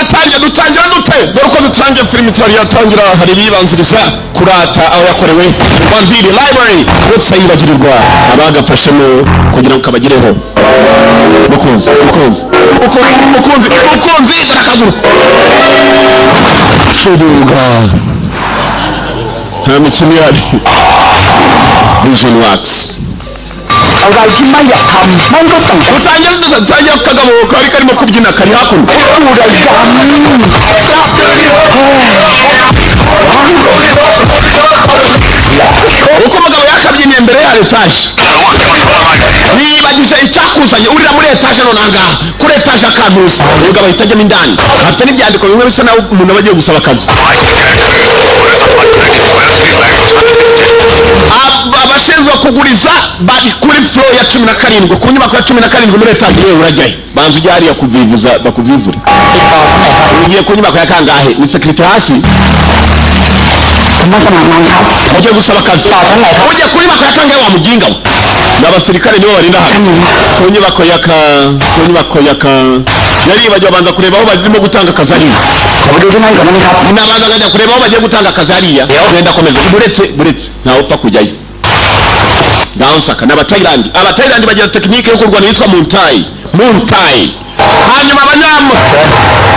turatangira dutangira dute dore uko dutangiye filime itari yatangira hari ibibanziriza kurata aho yakorewe Rwandiri library ndetse yibagirirwa abagafashemo kugira ngo kabagireho mukunzi darakaguru Fuduga nta mikino yari Vision Worksอะไรที่ไม่อยากทำมันก็ต้องutangira kagabo kari karimo kubyina kari hakuno uko umugabo yakabyiniye imbere ya etaje nibagije icyakuzanye urira muri etaje nonanga kuri etaje akantuza umugabo ahita ajyamo indani afite n'ibyandiko bimwe bisa naho umuntu aba agiye gusaba akazi abashinzwe kuguriza bari kuri floor ya 17 ku nyubako ya 17 muri etaje yewe urajyayo banza ujya hariya kuvivuza bakuvivure ugiye ku nyubako ya kangahe ni secretary hasi ugiye gusaba akazi ugiye ku nyubako ya kangahe wa muginga we n'abasirikare nibo barinda hano ku nyubako ya yari bajya banza kureba aho barimo gutanga akazi hariya nabanza kujya kureba aho bagiye gutanga akazi hariya genda komeza buretse ntawe upfa kujyayo Dansaka n'abatayilandi bagira technique yo kurwana yitwa muntai hanyuma abanyamu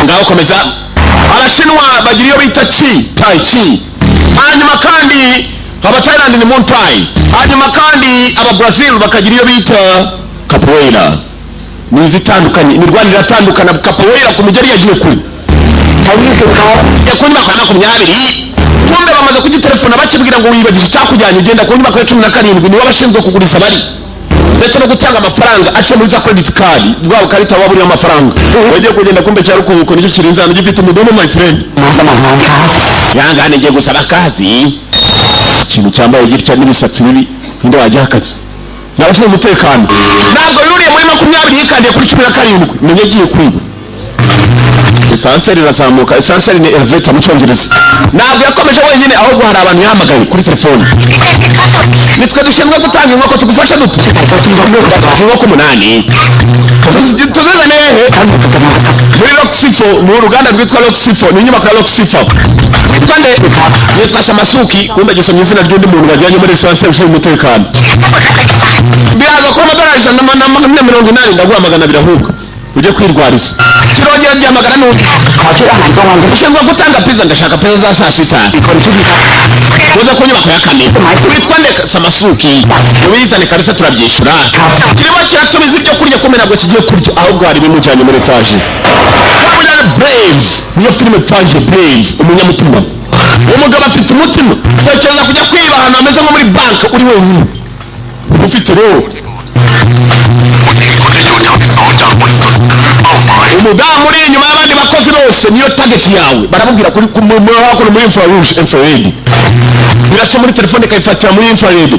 ngaho komeza abashinwa bagira iyo bita tai chi hanyuma kandi abatayilandi ni muntai hanyuma kandi ababrazil bakagira iyo bita capoeira nizitandukanye imirwanire atandukana capoeira ku mujyi yagiye kuri yakuri bakana 20 kumbe bamaze kugitelefona bakibwira ngo wibagije cyakujyanye genda ku nyubako ya 17 niwe abashinzwe kuguriza bari ndetse no gutanga amafaranga ace muri za credit card bwabo karita waburi amafaranga wagiye kugenda kumbe cyari kubuko nicyo kirinzana gifite umudomo my friend yangane ngiye gusaba akazi ikintu cyambaye gitya n'ibisatsi bibi inde wajya akazi nabashinzwe umutekano ntabwo yuriye muri 20 yikandiye kuri 17 menye giye kwiba esanseri irazamuka esanseri ni elevator mu cyongereza ntabwo yakomeje wenyine ahubwo hari abantu yahamagaye kuri telefone nitwe dushinzwe gutanga inkoko tugufasha dute inkoko 8 tuzizane hehe muri Roxifo mu ruganda rwitwa Roxifo ni inyubako ya Roxifo twande nitwa Samasuki kumbe gisomye izina ry'undi muntu bajyanye muri esanseri ushinzwe umutekano biraza ko amadolari 180 ndaguhamagana birahuka uje kwirwariza kirongera ryamagana n'undi ushinzwe gutanga pizza ndashaka pizza za saa sita uza ku nyubako ya kane witwa ndeka Samasuki ubizane karisa turabyishura kirimo kiratumiza ibyo kurya kumena nabwo kigiye kurya ahubwo hari bimujyanye muri etage wabujyana brave niyo filime tangiye brave umunyamutima umugabo afite umutima tekereza kujya kwiba ahantu hameze nko muri bank uri wenyine ufite rero umudamu uri inyuma y'abandi bakozi bose niyo target yawe baramubwira kuri muri infrared biraca muri telefone kayifatira muri infrared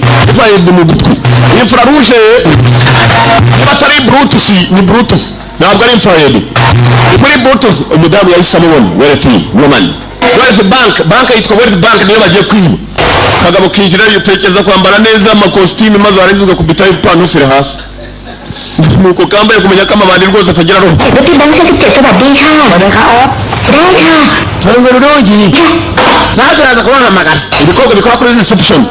mu gutwi infrarouge batari bluetooth ni bluetooth ntabwo ari infrared muri bluetooth umudamu yahise amubona wealthy woman wealthy bank yitwa wealthy bank niyo bagiye kwiba kagabo kinjira yutekereza kwambara neza amakositimu maze warangiza kubitaho ipantufire hasi nuko kambaye kumenya ko amabandi rwose atagira roho Buti bank sekretary สวัสดีค่ะได้ค่ะTango rudogi Zagaraza kubahamagara ibikorwa bikora kuri reception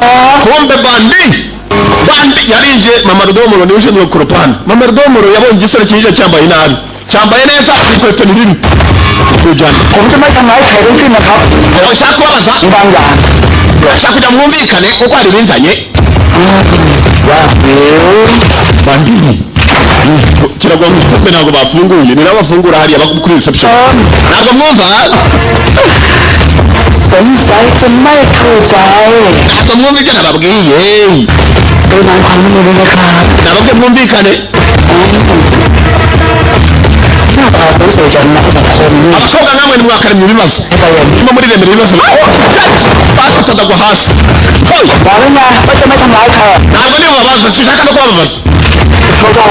kumbe bandi yarinje mama Rudomoro ni ushinzwe kuropana mama Rudomoro yabonye igisore kinje cyambaye nabi cyambaye neza ikweto ni bibi kujanaผมจะไม่ทำร้ายใครทั้งสิ้นนะครับ ushaka kubabaza บางอย่าง ushaka kujya mwumvikane kuko hari binzanye bandini kiragwa mutwe ntabwo bafunguye ni nabafungura hari abakuri reception ntabwo mwumva สงสัยจะไม่เข้าใจ ntabwo mwumva ibyo nababwiye เป็นนางความไม่รู้นะครับ nababwiye mwumvikane หน้าตาสวยๆจังนะสังคมนี่ abakobwa namwe nimwakaremye ibibazo nimwe muri remera ibibazo basatadaga hasi บอกแล้วนะว่าจะไม่ทำร้ายใคร ntabwo nibo babaza sinshaka no kubabaza เขาจะ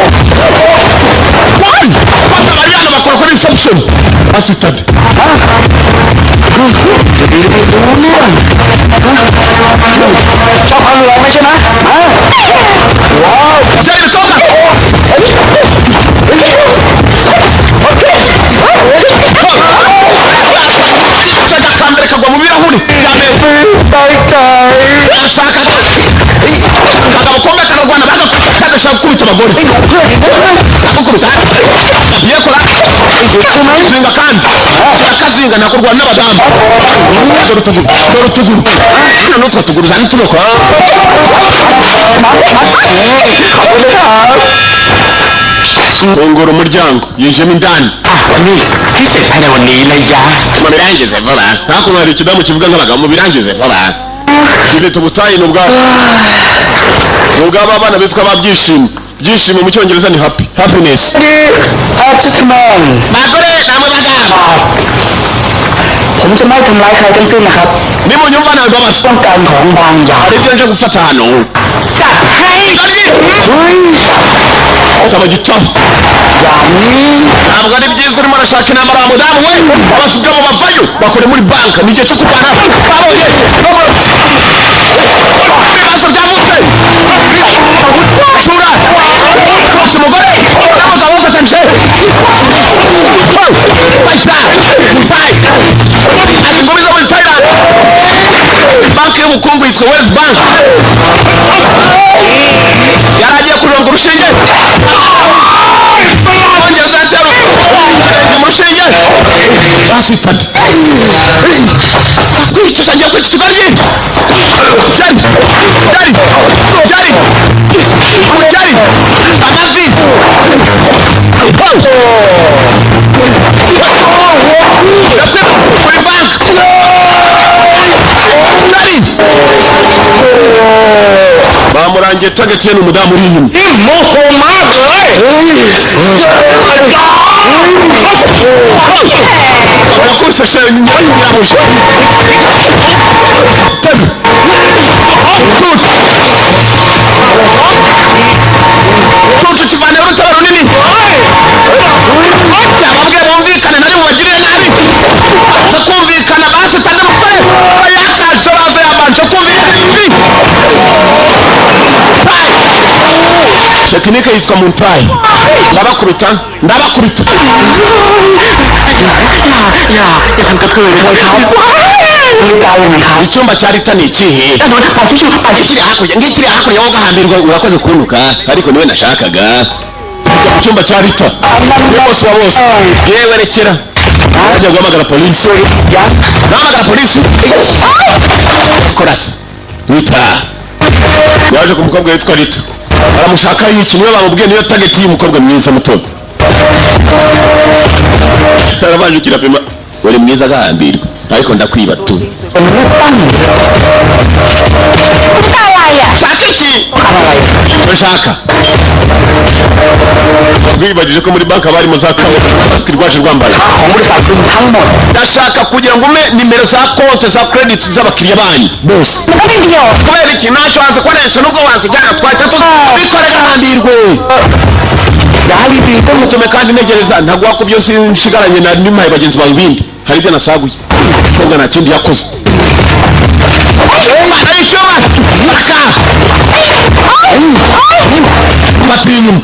fata bariyana bakora kuri reception asitade ดีไม่รู้เรื่องชอบความรุนแรงไม่ใช่ไหมว้าว byari ibikobwaโอเค ashaka kagabo kombe kararwana bagakubita kadashaka gukubita abagore akukubita yekora zinga kandi kirakazinga nakurwana n'abadamu dore utuguru n'utwo tuguru zani turoko fungura umuryango yinjemo indani mubirangize vuba hakuno hari ikidamu kivuga nk'abagabo mubirangize vuba kibita ubutayi n'ubwabo abana bitwa babyishimo byishimo mu cyongereza ni happiness bagore namwe bagaboผมจะไม่ทำร้ายใครทั้งสิ้นนะครับ nimunyumva nawe mbabazi ต้องการของบางอย่าง hari ibyo nje gufata hano จัดให้ utaba gitabo อย่างนี้ ntabwo ari byiza urimo arashaka intambara wa mudamu we abasugabo bavayo bakore muri banka ni igihe cyo kurwana babonye ibibazo byavutse shura ufite umugore n'abagabo bafatanyije bayita mutayi ari ingumi zo muri Thailand banki y'ubukungu yitwa West Bank yaragiye kuronga urushinge ongereza yatera mu rushinge basitade kwicisha ngiye kwica ikigaryi jari amazi kuri banki bamurangiye tageti ye ni umudamu uri inyuma yakubise sheri nyirabuje tebi cucu kivanira urutara runini cyababwiye bumvikane nari bubagirire nabi takumvikana basi tanga mutare bayakacoraze yabanje kumvikana ibi tekinike yitwa muntayi ndabakubita อย่าทำกระเทยเลยครับมีใจไหมครับ icyumba cya Rita ni ikihe kiri hakurya wowe ugahambirwa urakoze kuntuka ariko niwe nashakaga mu cyumba cya Rita bose wa bose yewe rekera ajya guhamagara polisi nahamagara polisi korasi Rita yaje ku mukobwa witwa Rita aramushaka iki niwe bamubwiye niyo tageti y'umukobwa mwiza muto arabanje pima uri mwiza agahambirwa ariko ndakwiba tu shaka iki urashaka bwibagije ko muri banki barimo za masiki rwaje rwambaye ndashaka kugira ngo ume nimero za konti za credit z'abakiriya banyu bose kubera iki ntacyo waza koresha nubwo wazijyana twahita tubikora agahambirwe mutume kandi ntegereza ntabwo wakubyo nshigaranye na nimuhaye bagenzi bawe ibindi hari ibyo nasaguye mukobwa nta kindi yakoze fata inyuma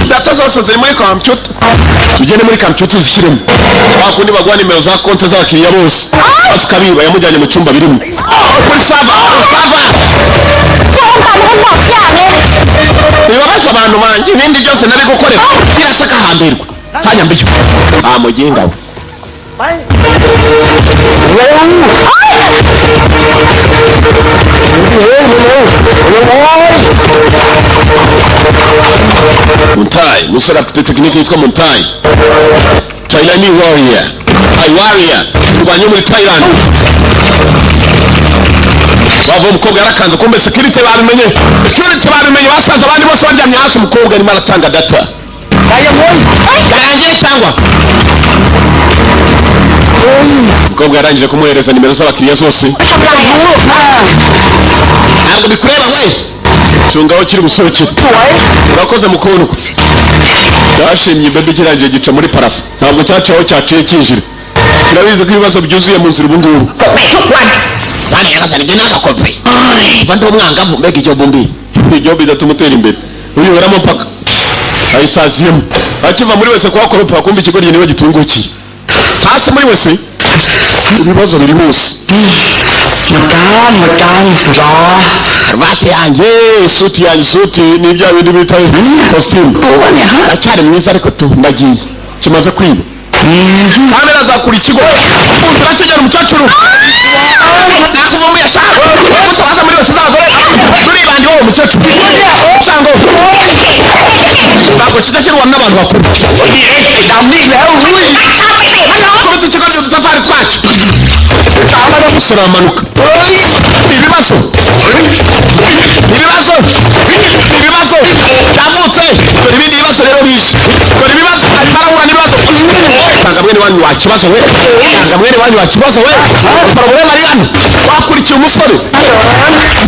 data zose ziri muri computer tugende muri computer zishyiremo bakundi bagwa nimero za konti z'abakiriya bose basi ukabiba yamujyanye mu cyumba birimo kuri sava bibabaza abantu banjye ibindi byose nari gukorera kirasa kahambirwa ntanyambirwe mugenga we Muntayi musore afite tekinike yitwa Muntayi Thailand warrior kurwanya muri Thailand bava umukobwa yarakanze kumbe security babimenye basanze abandi bose baryamye hasi umukobwa arimo aratanga data yarangiye cyangwa umukobwa yarangije kumuhereza nimero z'abakiriya zose ntabwo bikureba we cungaho kiri gusohokera urakoze mukundwa cyashimye bebe kirangiye gica muri parafu ntabwo cyacaho cyaciye kinjira kirabizi ko ibibazo byuzuye mu nzira ubungubu bana yagasana ibyo nagakope kuva ndi umwangavu mbega ijyo bombi ijyo bidatuma utera imbere uyoberamo mpaka ayisaziyemo akiva muri wese kuhakoropa kumva ikigoryi niwe gitungukiye hasi muri wese ibibazo biri hose karuvati yanjye isuti yanjye isuti ni bya bindi bita costume acyari mwiza ariko ndagiye kimaze kwiba kamera azakura ikigo munzira kigera umukecuru nakuvumbu yashaka gutabaza muri wese z'abagore turibandi wowe umukecuru cyangwa ntabwo kidashyirwa n'abantu bakuru kubita ikigoryi udutafari twacu umusore aramanuka ibibazo byavutse dore ibindi bibazo rero bije dore ibibazo arimo arahura n'ibibazo nanga mwene wanyu wakibazo we barabure mariyani wakurikiye umusore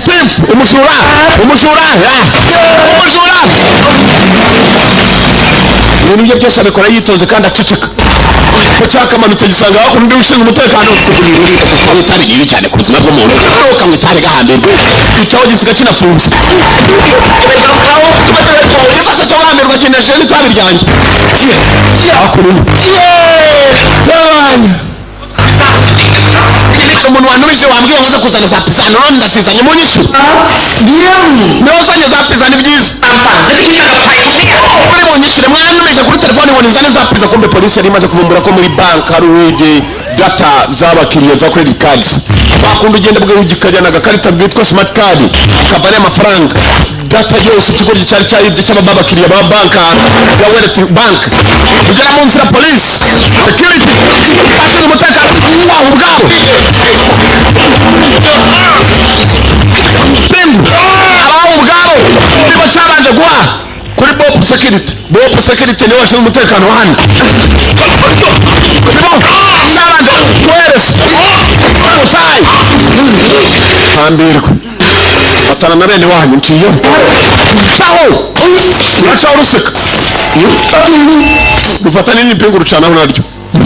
pimfu umujura ibintu bye byose abikora yitonze kandi aceceka ko cyakamanutse gisanga hakuno undi ushinzwe umutekano itabi ribi cyane ku buzima bw'umuntu ukanywa itabi gahambirwe icyaho gisiga kinafunze igifato cyo guhambirwa kinashije n'itabi ryanjye hakuno umuntu wantumije wambwiye ngo uze kuzana za pizza none ndasizanye mu nyishu niba uzanye za pizza ni byiza muri mu nyishure mwantumije kuri telefone ngo nizane za pizza kumbe polisi yari imaze kuvumbura ko muri bank hari uwibye data z'abakiriya za credit cards bakunda ugenda bw'ugikajyana agakarita bwitwa smart card kabare amafaranga data yose ikigo cyari cyayibye cy'ababakiriya ba banka ya Wellet Bank ugera mu nzira police security bashinzwe umutekano waho ubwabo abaho ubwabo nibo cyabanje guha kuri Bob Security niwe washinzwe umutekano wa hano nibo cyabanje kuhereza umutayi hambirwa atana na bene wanyu nkiyo cyaho uracaho ruseka dufatane n'ipingu rucanaho naryo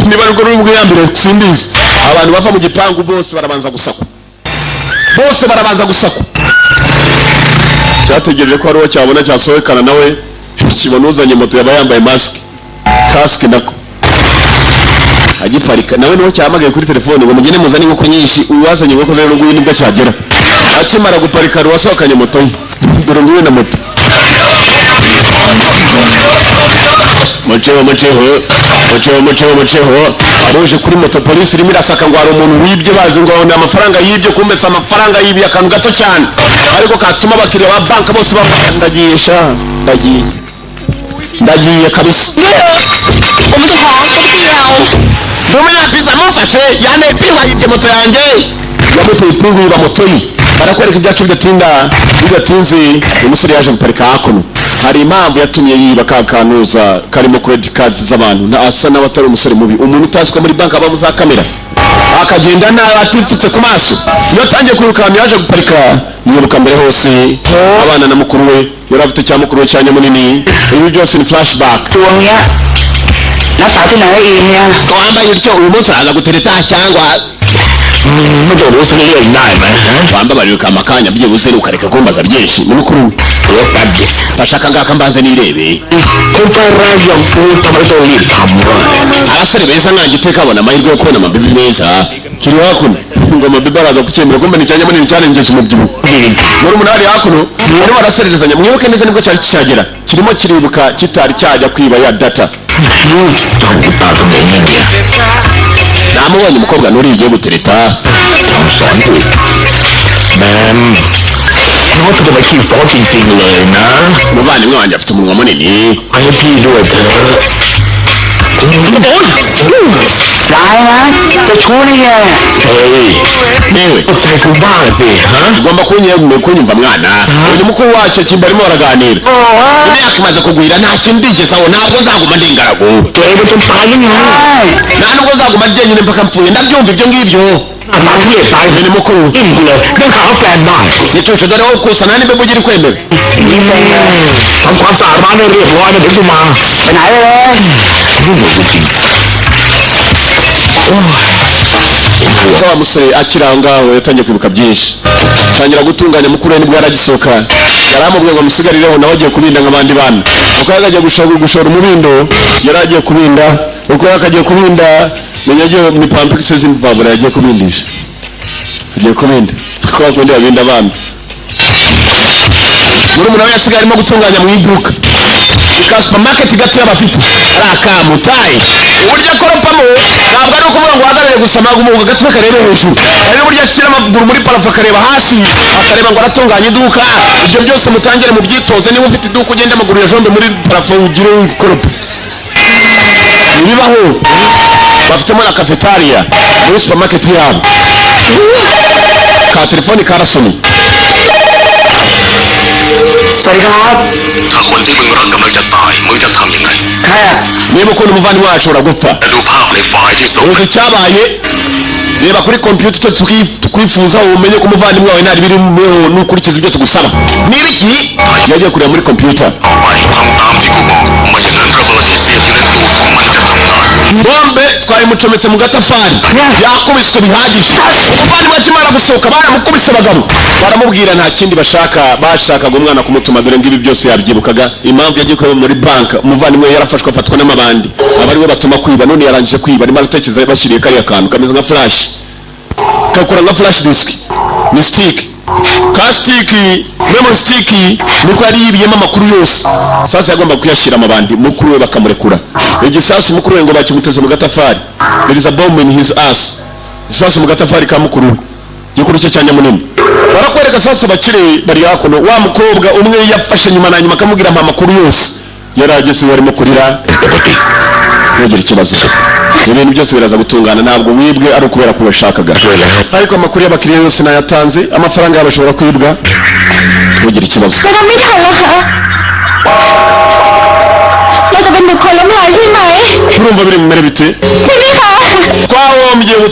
niba ariko ruri bwiyambire simbizi abantu bava mu gipangu bose barabanza gusakwa cyategereje ko hari uwo cyabona cyasohokana nawe kibona uzanye moto yaba yambaye kasike nako agiparika nawe niho cyahamagaye kuri telefone ngo mugende muzane inkoko nyinshi uwazanye inkoko zero nguyu nibwo cyagera akimara guparika ruwasohokanye moto ye dore nguyu na moto muceho aruje kuri moto polisi irimo irasaka ngo hari umuntu wibye bazi ngo ni amafaranga yibye kumbesa amafaranga yibye akantu gato cyane ariko katuma abakiriya ba banka bose ndagiye kabisa Pizza mufashe yane pinga yibye moto yanjye yamuteye ipingu yiba moto ye barakwereka ibyacu bidatinze umusore yaje guparika hakuno hari impamvu yatumye yiba kakanuza karimo credit cards z'abantu asa n'abatari umusore mubi umuntu utaziko muri banka babuza kamera akagenda nawe atipfutse ku maso iyo atangiye kwirukanka yaje guparika yiruka mbere hose abana na mukuru we yari afite cya mukuru we cyanya munini ibi byose ni flashback nafati nawe iya wambaye utyo uyu munsi araza gutereta cyangwa mujoro wose niyo inama wamba bariruka amakanya byibuze ukareka kumbaza byinshi ni mukuru yopabye bashaka ngaka mbanze nirebe komparaje mputa marito yitamwa abasore beza nangiteka abona amahirwe yo kubona amabibi meza kiri hakuno ngo amabibi araza kucyemera kumbe nicanye muri cyane ngeje umubyibuho muri umunari hakuno muri barasererezanya mwibuke neza nibwo cyari cyagera kirimo kiribuka kitari cyajya kwiba ya data namubonye umukobwa nuri igiye gutereta umuvandimwe wanjye afite umunwa munini ugomba kunyumva mwana uyu mukuru wacyo kimba arimo baraganira imyaka imaze kugwira nta kintu ndigezaho ntabwo nzaguma ndi ingaragu nta nubwo nzaguma njyenyine mpaka mpfuye ndabyumva ibyo ngibyo ni mukuru nicucu dore wowe kusana nibe bugira kwemera Kwa musore akirangaho yatangiye kwibuka byinshi. Tangira gutunganya mukuru we nibwo yaragisoka. Yaramubwiye ngo musigarireho nawe agiye kubinda nk'abandi bana. Uko yagagiye gushora umubindo, yaragiye kubinda. Uko yakagiye kubinda, menyagiye ni pampix z'imvabura yagiye kubindisha. Agiye kubinda. Kwa kundi abinda abana. Muri umuntu yasigaye arimo gutunganya mu iduka. Ika supermarket gato y'abafite. Arakamutaye. Uburyo akoropamo ntabwo ari ukuvuga ngo uhagarare gusa magumuga gatwe karebe hejuru. Ari buryo ashyira amaguru muri parafo akareba hasi, akareba ngo aratunganya iduka. Ibyo byose mutangire mu byitoze, niba ufite iduka ugenda amaguru ya jombe muri parafo ugire koropo. Nibibaho bafitemo na cafeteria muri supermarket yabo. Ka telefoni karasoni. สวัสดีครับ ถ้าคนที่มึงรักกำลังจะตายมึงจะทำยังไง ใครอ่ะ Niba ukunda umuvandimwe wacu uragupfa. ดูภาพในไฟล์ที่ส่ง Uzi icyabaye reba kuri computer icyo tukwifuza umenye ko umuvandimwe wawe ntari biri n'ukurikiza ibyo tugusaba. Niba iki yagiye kureba muri computer ต่อไปทำตามที่กูบอกไม่อย่างนั้นระเบิดที่เสียบอยู่ในตูดของมันจะทำงาน bombe twayimucometse mu gatafari yakubiswe bihagije. Umuvandimwe akimara gusohoka baramukubise abagabo baramubwira nta kindi bashakaga umwana kumutuma dore ngibi byose yabyibukaga. Impamvu yagiye kuba muri bank umuvandimwe yarafashwe afatwa n'amabandi abari we batuma kwiba none yarangije kwiba arimo aratekereza bashyiriye kariya kantu kameze nka flash kakora nka flash disk ni stick ka stick memory stick niko yari yibiyemo amakuru yose. Sasa yagomba kuyashyira amabandi mukuru we bakamurekura. Igisasu mukuru we ngo bakimuteze mu gatafari. There is a bomb in his ass. Igisasu mu gatafari ka mukuru we gikuru cyo cyanya munini. Barakwereka sasa bakire bari hakuno wa mukobwa umwe yafashe nyuma na nyuma akamubwira mpa amakuru yose yarageze barimo kurira ntugira ikibazo. Ibintu byose biraza gutungana ntabwo wibwe ari ukubera ko bashakaga. Ariko amakuru y'abakiriya yose nayatanze amafaranga yabo ashobora kwibwa ntugira ikibazo. เราไม่ทันแล้วค่ะเราจะเป็นบุคคลล้มละลายใช่ไหม Urumva biri mu mere bite ใช่ไหมคะ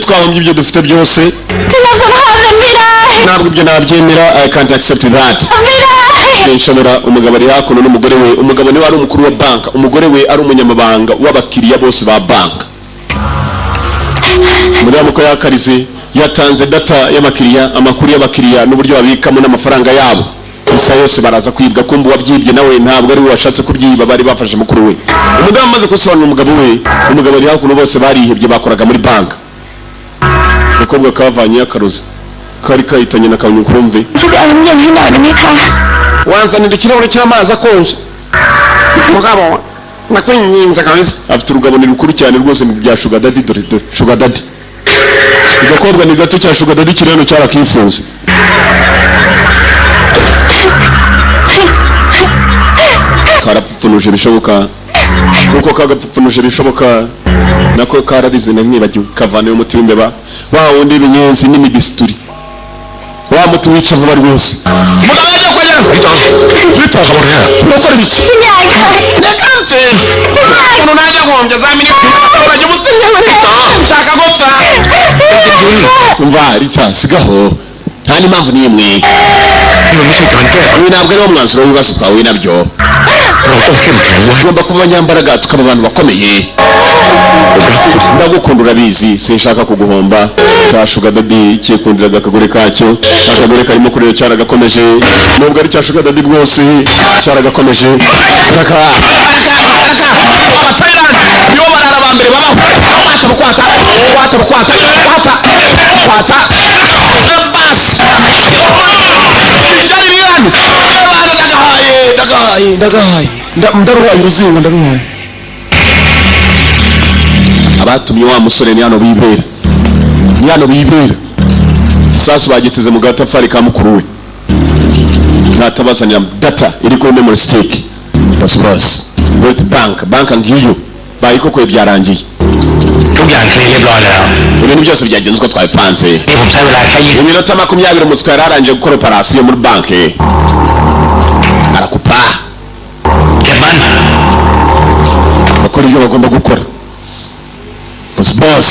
twahombye ibyo dufite byose ที่เราจะทำกันไม่ได้ ntabwo ibyo nabyemera. I can't accept that. ทำไม่ได้ Nshobora umugabo ari hakuno n'umugore we. Umugabo niwe ari umukuru wa bank, umugore we ari umunyamabanga w'abakiriya bose ba bank. Mudamu ko yakarize yatanze data y'abakiriya, amakuru y'abakiriya n'uburyo babikamo n'amafaranga yabo. Isa yose baraza kwibwa kumbu wabyibye nawe ntabwo ari we washatse kubyiba bari bafashe mukuru we. Umudamu amaze gusobanura umugabo we, umugabo ari hakuno bose barihebye bakoraga muri bank. Umukobwa kavanye akaruzi kari kayitanye na kanyuka urumve ช่วยไปเอาน้ำเย็นให้หน่อยได้ไหมคะ wanzanira ikirahure cy'amazi akonje. Mugabo nakwinginze kabisa. Afite urugabo ni rukuru cyane rwose bya sugar daddy. Dore sugar daddy igakobwa ni gato cya sugar daddy kireno cyarakifunze. Karapfunuje bishoboka nuko kagapfunuje bishoboka nako kararize namwibagiwe kavana umuti w'imbeba wa wundi ibinyenzi n'imibisituri wa muti wica vuba rwose. Mugabo ajya kwajya Rita ukora ibiki คุณยายค่ะ nekanze umuntu najya ngombye za miniti urajya umutsinyewe Rita nshaka gupfa. Umva Rita sigaho nta n'impamvu n'imwe. นี่มันไม่ใช่การแก้ปัญ uyu ntabwo ari wo mwanzuro w'ibibazo twahuye nabyo. หาเราต้องเข้มแข็งไว้ tugomba kuba abanyambaraga tukaba abantu bakomeye. Ndagukunda urabizi sinshaka kuguhomba. Ka sugar daddy cyekundiraga akagore kacyo akagore karimo kurira cyaragakomeje nubwo ari cya sugar daddy bwose cyaragakomeje. Raka Thailand nibo barara ba mbere babaho. Kwata bas cyari birani ndagahaye ndaruhaye uruzingo ndaruhaye. Abatumye wa musore ni hano bibera sasu bagiteze mu gatafari ka mukuru we natabazanira data iri kuri memory stick. That's with bank ngiyo bayikokoye byarangiye ทุกอย่างเคลียร์เรียบร้อยแล้ว ibintu byose byagenze uko twabipanze. นี่ผมใช้เวลาแค่20 iminota 20 umuswa yararangije gukora operasiyo muri banki arakupa เก็บมัน bakora ibyo bagomba gukora. Boss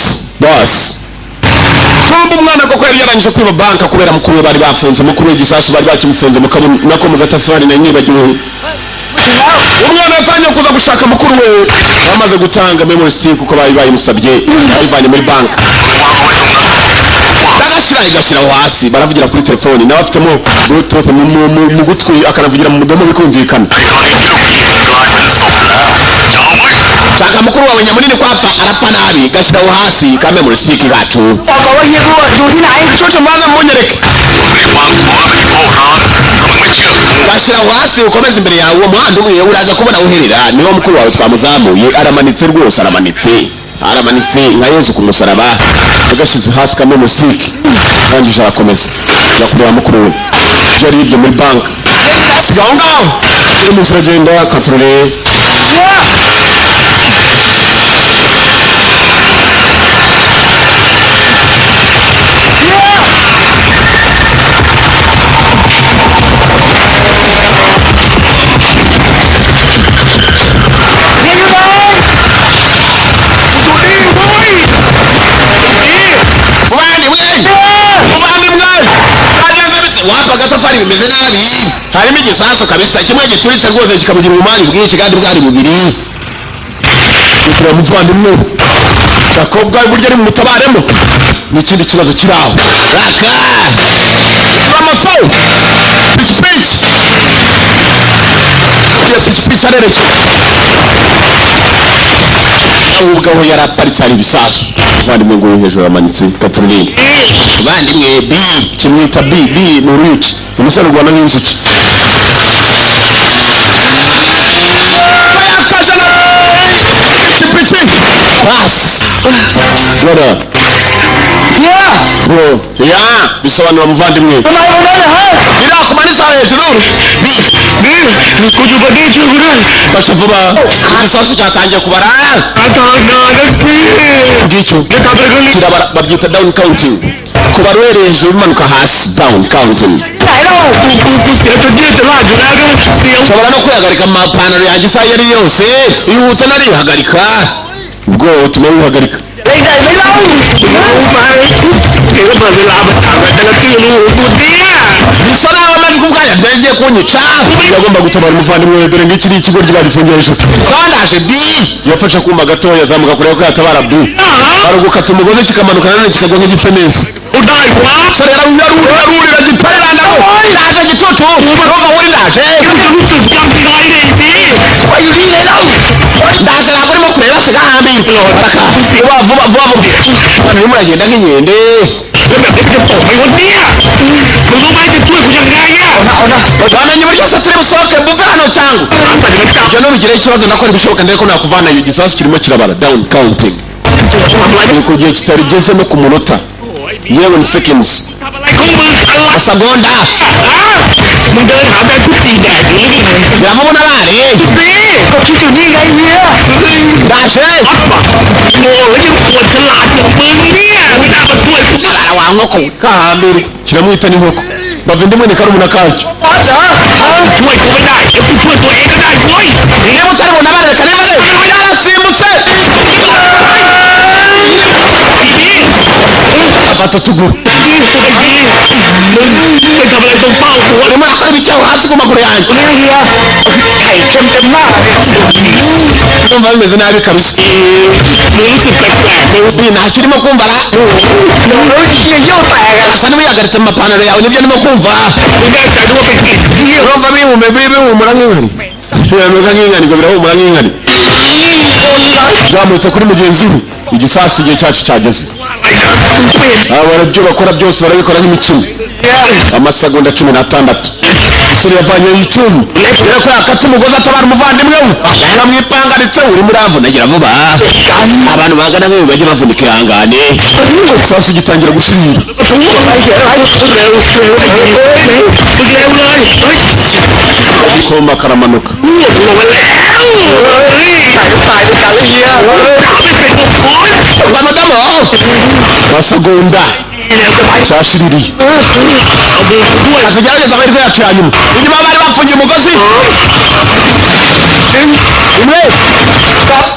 kumva umwana koko yari yarangije kwiba banki kubera mukuru we bari bafunze mukuru w'igisasu bari bakimufunze mu kabuni nako mu gatafari na nyibagiwe umwana yatangiye kuza gushaka mukuru we bamaze gutanga memory stick uko bari bayimusabye yayivanye muri bank agashyiraho hasi baravugira kuri telefoni nawe afitemo bluetooth mu gutwi akanavugira mu mudomo bikumvikana shaka mukuru wawe nyamunini kwapfa arapfa nabi gashyiraho hasi ka memory stick gacu cyo mwaza munyereke gashyiraho hasi ukomeze imbere yawe uwo muhanda umwe uraza kubona uherera niwo mukuru wawe twamuzamuye aramanitse rwose aramanitse nka Yesu ku musaraba agashyize hasi ka memory stick arangije arakomeza yakureba mukuru we yari ibyo muri bank sigaho ngaho iri mu agenda katrole agatafari bimeze nabi harimo igisasu kabisa kimwe gituritse rwose kikabugira ubumani bwinshi kandi bwari bubiri kugira muvandimwe Jacob burya ari mu mutabaremo n'ikindi kibazo kiraho raka amato pichi arereke ubwo yaraparitse ari ibisasu muvandimwe ngo hejuru amanitse Catherine muvandimwe B kimwita B ni uruyuki umusore rwana nk'inzuki pichi bas bora bro bisobanura muvandimwe birakumanisa hejuru baca vuba igisasu cyatangiye kubara ngicyo kirabara babyita down counting kubara uhereye hejuru bimanuka hasi down counting ushobora no kwihagarika amapantaro yanjye isaha iyo ari yose ihuta narihagarika ubwo utuma wihagarika bisa naho amajwi ubwaya bwengeye kunyica yagomba gutabara umuvandimwe dore ngiki ni ikigo ry'ibarifungiye hejuru sandaje B yafashe kuma gatoya azamuka kureba ko yatabara B arugukata umugozi kikamanuka nanone kikagwa nk'igifenesi sore yarurira gitarira ndako ndaje gitutu roga wuri ndaje ndaje ntabwo urimo kureba siga hambira vuba hano urimo uragenda nk'inkende wamenye uburyo se turi busohoke buve hano cyangwa ibyo nubigireho ikibazo nakora ibishoboka ndetse ko nakuvana iyo gisasu kirimo kirabara down counting ni ku gihe kitarigeze no ku munota yewe ni seconds asagonda biramubona bari ndaje wa nkoko kahambere kiramwita n'inkoko bava indimwe ni karumuna kacyo niba utaribona bareka niba yarasimbutse afata utuguru urimo arakora ibicyaho hasi ku maguru yanjye numva bimeze nabi kabisa ntacyo urimo kumva asa n'ubihagaritse mu mapantaro yawe nibyo ndimo kumva urumva bihumura nk'inkari birameze nk'inkari ngo birahumura nk'inkari zamutse kuri mugenzi we igisasu igihe cyacu cyageze ibyo bakora byose barabikora nk'imikino amasegonda 16 umusore yavanyeho icyuma rero ko yakata umugozi atabara umuvandimwe we yamwipangaritse urimo uramvunagira vuba abantu bangana nk'ibi bajye bavunika ihangane igisasu gitangira gushirira koma karamanuka amadamo masegonda cyashiririye tugerageza amahirwe yacu ya nyuma inyuma bari bafungiye umugozi umwe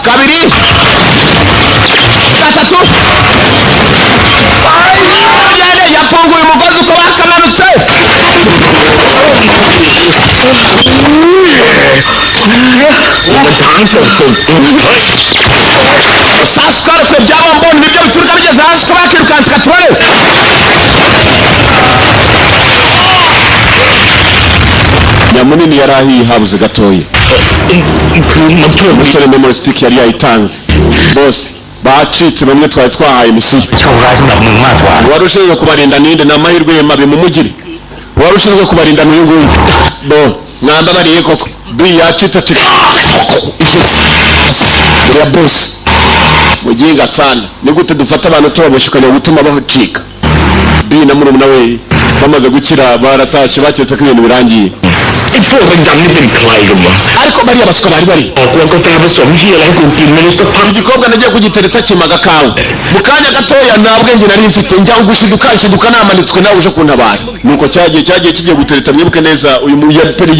kabiri gatatu yafunguye umugozi uko bakamanutse มันช้างตกตึกsasa twarekwe byaba mbona nibyo bituruka bigeze hasi twakirukanse katware nyamunini yari ahiye habuze gatoya umusore memory stick yari yayitanze bose bacitse bamwe twari twahaye misiyo wari ushinzwe kubarinda ninde ni amahirwe mabi mumugire wari ushinzwe kubarinda n'uyu nguyu bo mwambabariye koko bi yacitse uriya bosi muginga sana ni gute dufata abantu tubabashukanya gutuma bacika bi na murumuna we bamaze gukira baratashye baketse ko ibintu birangiye ariko bariya basuka bari igikobwa nagiye kugitereta kimaga kawe mu kanya gatoya nta bwenge nari mfite njya gushiduka namanitswe nawe uje kuntabara nuko cyagiye kigiye gutereta mwibuke neza uyu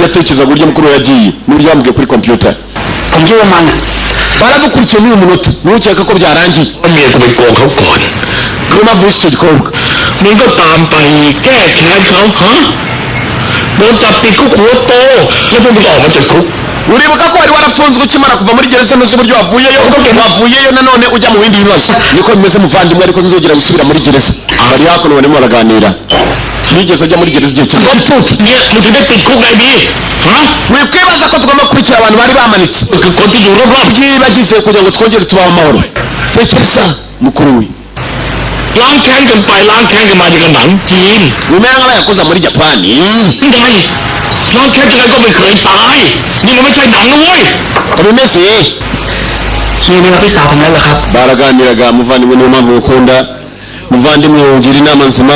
yatekereza uburyo mukuru yagiye n'uburyo bambwiye kuri computer baradukurikiye n'uyu munota ntukeka ko byarangiye kuma vuba icyo gikobwa niba utambaye keke Tapi kok foto, lepas itu apa cekuk? Uribuka ko wari warafunzwe ukimara kuva muri gereza nuzi uburyo wavuyeyo nanone ujya mu bindi bibazo niko bimeze muvandimwe ariko nzogera gusubira muri gereza bari hakuno barimo baraganira nigeze ajya muri gereza igihe kimwe mutinde pikuk ibi wikwibaza ko tugomba kurikira abantu bari bamanitse byibagize kugira ngo twongere tubaho amahoro tekereza mukuru we ล้างแค้นกันไปล้างแค้นกันมาจากหนังจีน umenya nk'abayakoze muri Japani ไงล้างแค้นยังไงก็ไม่เคยตายนี่มันไม่ใช่หนังนะเว้ย bimeze นี่ครับพี่สาวผมนั่นแหละครับ baraganiraga muvandimwe niyo mpamvu ukunda muvandimwe wungira inama nzima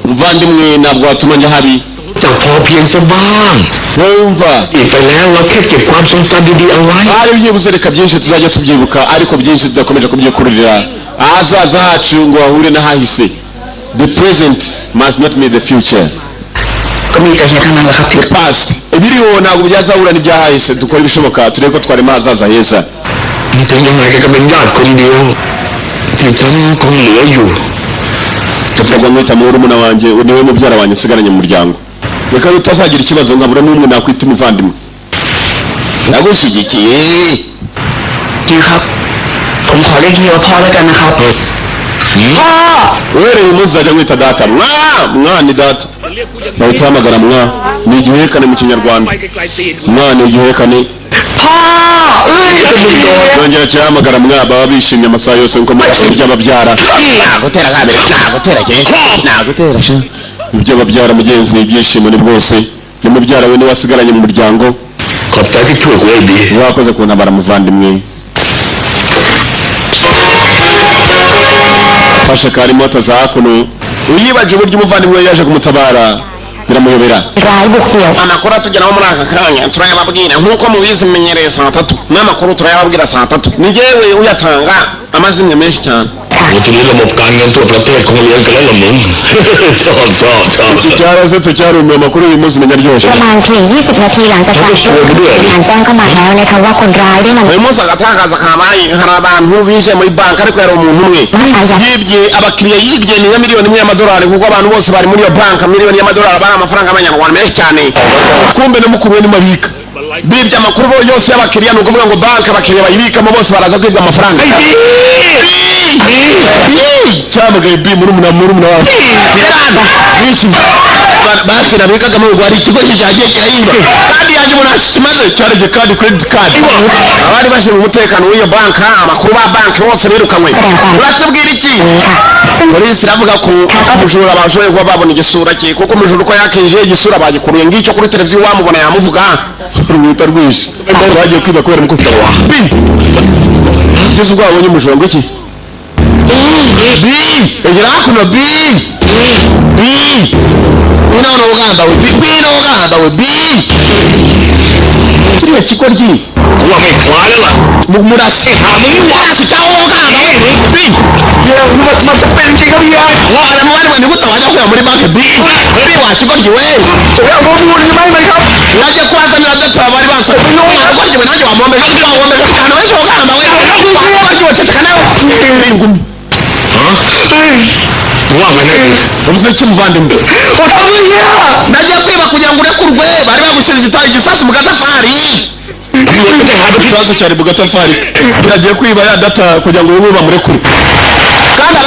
muvandimwe ntabwo watuma njya habi จะพอเพียงซะบ้าง wumva อีกไปแล้วเราแค่เก็บความทรงจำดีๆเอาไว้ hari byibuze reka byinshi tuzajya tubyibuka ariko byinshi tudakomeje kubyikururira ahazaza hacu ngo wahure n'ahahise the present must not be the future ก็มีแต่เหตุทั้งนั้นแหละครับ the past ibiriho ntabwo byazahura n'ibyahahise dukora ibishoboka turebe ko twarema ahazaza heza ถึงยังไงก็เป็นญาติคนเดียวที่ฉันคงเหลืออยู่ tugomba mwita murumuna wanjye niwe mubyara wanjye nsigaranye mu muryango reka utazagira ikibazo nkabura n'umwe nakwita umuvandimwe nagushyigikiye ดีครับผมขอเรียกพี่ว่าพ่อแล้วกันนะครับ uhereye umunsi uzajya mwita data mwa ni data bahita bahamagara mwa ni igihekane mu kinyarwanda mwa ni igihekane yongera kirahamagara mwa baba bishimye amasaha yose nkuko mu by'ababyara nagutera kabiri nagutera sha iby'ababyara mugenzi ibyishimo ni bwose ni mubyara we niwasigaranye mu muryango ขอบใจที่ช่วยกูให้ดี wakoze kuntabara muvandimwe fasha kari moto za hakuno uyibaje uburyo umuvandimwe yaje kumutabara biramuyobera amakuru atugeraho muri aka kanya turayababwira nk'uko mubizi menyereye saa 3 n'amakuru turayababwira saa 3 ni jewe uyatanga amazimwe menshi cyane ทีนี้ระบบการเงินทั่วประเทศคงเลี้ยงกันแล้วละมึง ชอบ iki cyarase cyarumiye amakuru uyu munsi menya ryoshe ประมาณ20 นาทีหลังจากการทางแจ้งเข้ามาแล้วนะคะว่าคนร้ายได้นำ uyu munsi agatakaza kabaye hari abantu bishe muri banki ariko yari umuntu umwe yibye abakiriya yibye ni miliyoni imwe y'amadolari kuko abantu bose bari muri iyo banki miliyoni y'amadolari bari amafaranga y'amanyarwanda menshi cyane kumbe no mukuru we ni mabika bibye amakuru yose y'abakiriya ni ukuvuga ngo banki abakiriya bayibikamo bose baraza kwibwa amafaranga cyamagaye bi murumuna wawe iki bakira bikaga mu Rwanda ikigo cyagiye kirayiba kandi yaje umuntu kimaze cyareje kandi credit card abari bashe mu mutekano w'iyo banki amakuru ba banki bose birukanywe uratubwira iki polisi iravuga ko umujura bashoboye kuba babona igisura cye kuko umujura uko yakije igisura bagikuruye ngicyo kuri televiziyo wamubona yamuvuga rubuta rwishe bagiye kwiba kubera umukubita wa bi kugeza ubwo wabonye umujura ngo iki bi egira hakuno bi ino uganda we bi kiriya kigo ryiri ว่าไม่คล้ายแล้วล่ะ murasi murasi cyangwa uganda we bi มันจะเป็นจริงครับพี่ wala mwari we nigute wajya kuya muri banki bi wa kigo ryiwe จะเอาข้อมูลใช่ไหมครับ yaje kwazanira data bari bansaba ariko ryiwe nanjye wamombe cyane we uganda we waje ceceka nawe ingumi ว่าไงนะ umuziki muvandimwe nagiye kwiba kugira ngo urekurwe bari bagushyira igisasu mu gatafari ikibazo cyari mu gatafari biragiye kwiba ya data kugira ngo ubu bamurekure kandi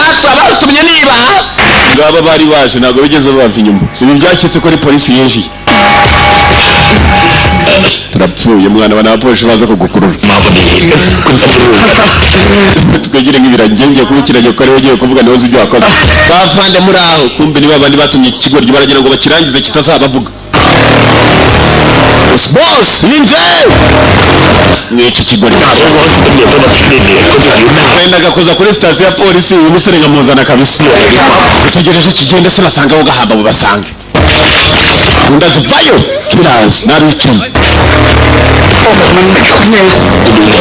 abatumye niba ngaba bari baje ntabwo bigeze bava inyuma ibi byacitse ko ari polisi yinjiye turapfuye mwana wa napolisi baza kugukurura twegere nk'ibiragi ngiye kubikiranye ko ari ugiye kuvuga niwe uzi ibyo wakoze bavande muri aho kumbe niba abandi batumye iki kigoryi baragira ngo bakirangize kitazabavuga boss yinje mwica ikigoryi wendaga kuza kuri sitasiyo ya polisi uyu musore nkamuzana kabisa utegereje kigende se basanga aho gahamba bubasange ndazivayo kirazi nabicaye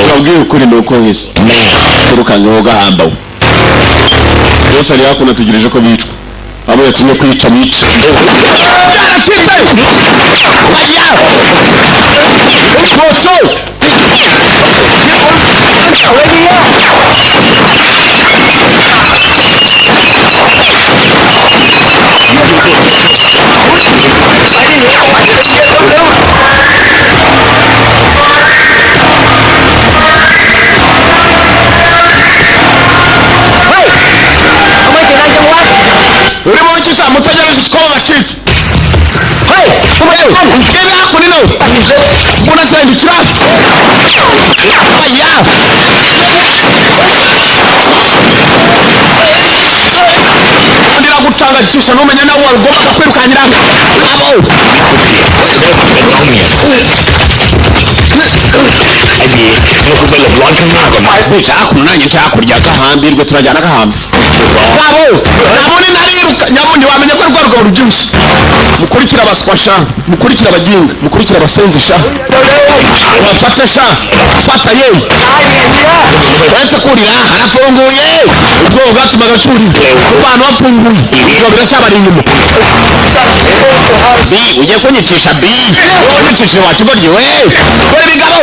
babwiye ukuri ni uko wese turukange aho gahamba we bose ari hakuno ategereje ko bicwa abo yatumye kwica bica urimo wikisha mutegereje ko bacitse kebe hakunino unasendikira ndira gutangakisha numenya nawe wagomba kwirukanyira abo bica hakuno nanjye ntakurya gahambirwe turajyana gahamba abo nabone nariruka nyamundi wamenye ko rwa rugabo rubyushye mukurikira abaswasha mukurikira abaginga mukurikira abasenzi sha bafata sha fata ye uretse kurira harafunguye ubwo bwatuma agacuri ku bantu bafunguye ibyo biracyabari inyuma bi ugiye kunyicisha bi unyicishe wa kigoryi we kora ibigabo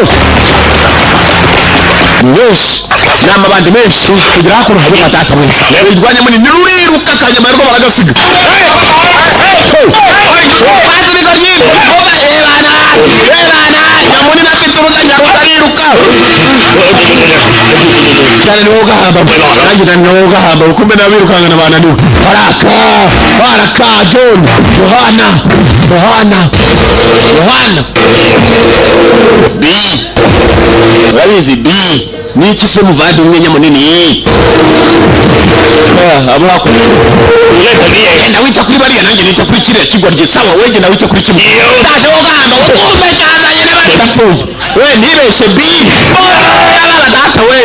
menshi n'amabandi menshi kugira hakuno habe nka data we wirwanya muri niruriruka kanyama rwo baragasiga bazi bigoryi ebana nyamuni nafite uruganya rutariruka cyane niwo gahamba nanjye niwo gahamba ukumbe nabirukanga nabananiwe baraka John Yohana bi urabizi bi niki se muvandimwe nyamunini abo hako enda wita kuri bariya nanjye nita kuri kiriya kigoryi sawa wege na wita kuri kimwe ndaje wo gahamba ukumbe cyazanye n'abandi bapfuye we nibeshe bi abana data we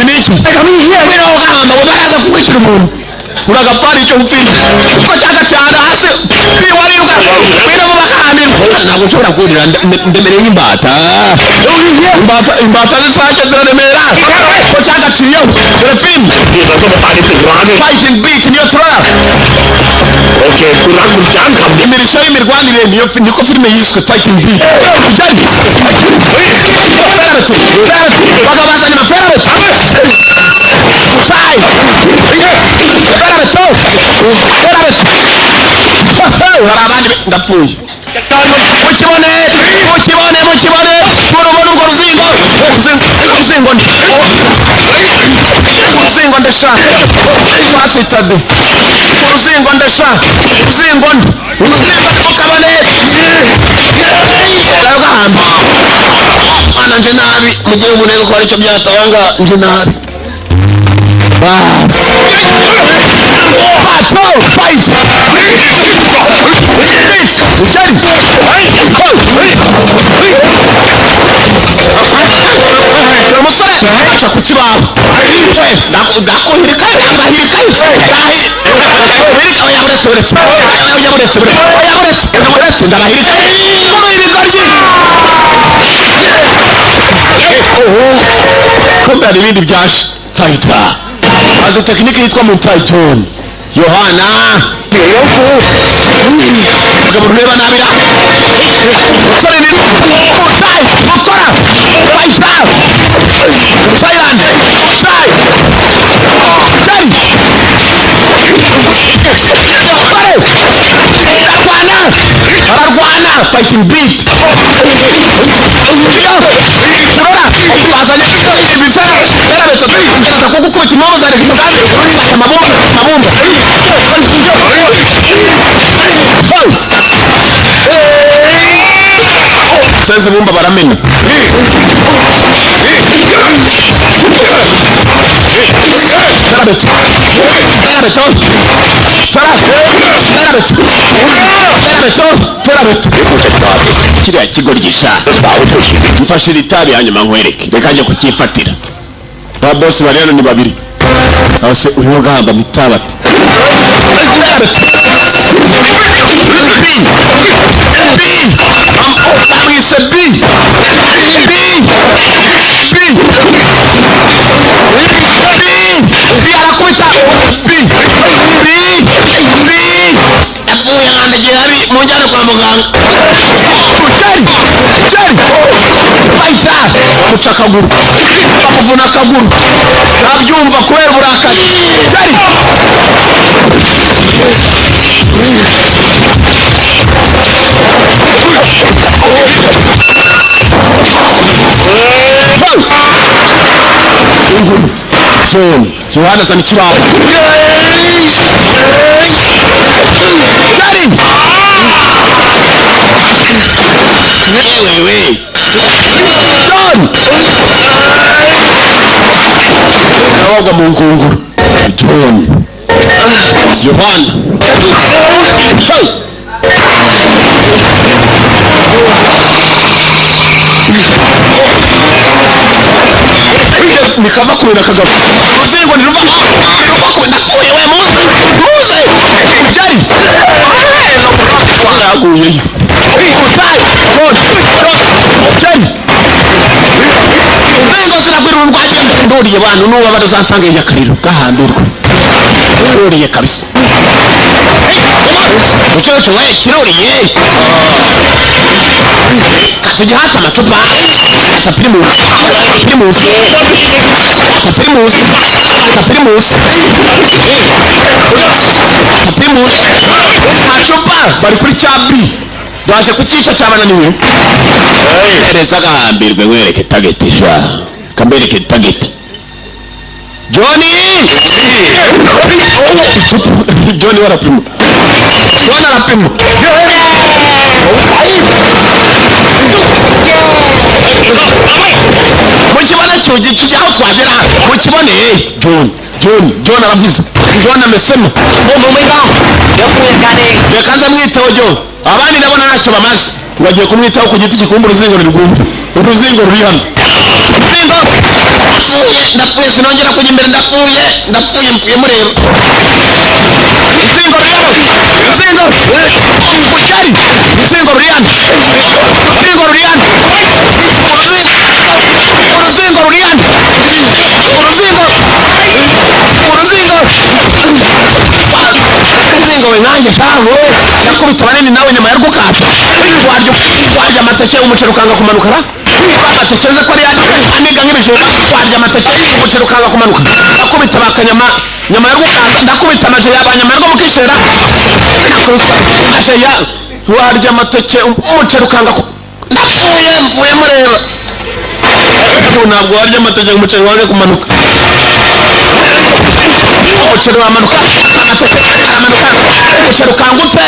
niki wira wo gahamba baraza kukwicira umuntu uragapari icyo upfira kuko cyaka cyane hasi wariruka wira mu bakambirwa ntabwo nshobora kurira ndemereye nk'imbata imbata zisake ziraremera ko cyagaciyeho dore filime fighting beat niyo turara imirisho y'imirwanire niko filime yiswe fighting beat ujyanye ferabatu bakabazanye na ferabatu mutayi ferabatu hari abandi ndapfuye mukibone murubona urwo ruzingo ndesha fasitade uruzingo ndesha uruzingo mukabone gahamba mana nje nabi mugihe umuntu ko aricyo byatanga nje nabi fight umusore aca ku kibaho ndakuhirika ndabahirika kumbe hari ibindi byaje fayita azi tekinike yitwa mutayitoni Yohana mugabo ureba nabira umusore ni mutayi mukora fayita Thailand mutayi ararwana fighting beat kimomo zari kimogazi amabomba teze bumba baramena kiriya kigo ryisha mfashira itabi hanyuma nkwereke reka njye kukifatira ba boss bari hano ni babiri ase uyu gahamba mitabati mujyane kwa muganga bayita muca akaguru bamuvuna akaguru ntabyumva kubera uburakari inguni John Yohana zana ikibaho wewe John nawaga mu ngunguru John Yohana nikava kubera kagabo uzingo niruva nakuye we muze ujari naguye utai uzingo sinakwira urwaje ndoriye bantu nuba badazansanga yakariro gahandurwa ndoriye kabisa ucyoco we kiroriye katujihata amacupa Primus macupa bari kuri cyabi baje kucica cyabananiwe ereza gahambirwe wereke target sha kambereke target Johnny Johnny wala primo mukibona cyoje kijaho twagera mukibone John aravuze John amesema yakanza mwitaho John abandi nabona ntacyo bamaze bagiye kumwitaho ku giti kikumbura uruzingo uruzingo ruri hano ndapfuye sinongera kujya imbere ndapfuye mpfuye mureba uruzingo we nanjye shaho yakubita banini nawe nyuma yarugukata warya amateke umuceri ukanga kumanukara amateke nze ko ari aniga nk'ibijumba warya amateke umuceri ukanga kumanuka nakubita bakanyama nyama yarugukata ndakubita amaje yabanyama yarwo mukishera aje ya warya amateke umuceri ukanga mpfuye mureba ntabwo warya amateke umuceri wange kumanuka umuceri wamanuka amateke aramanuka umuceri ukangute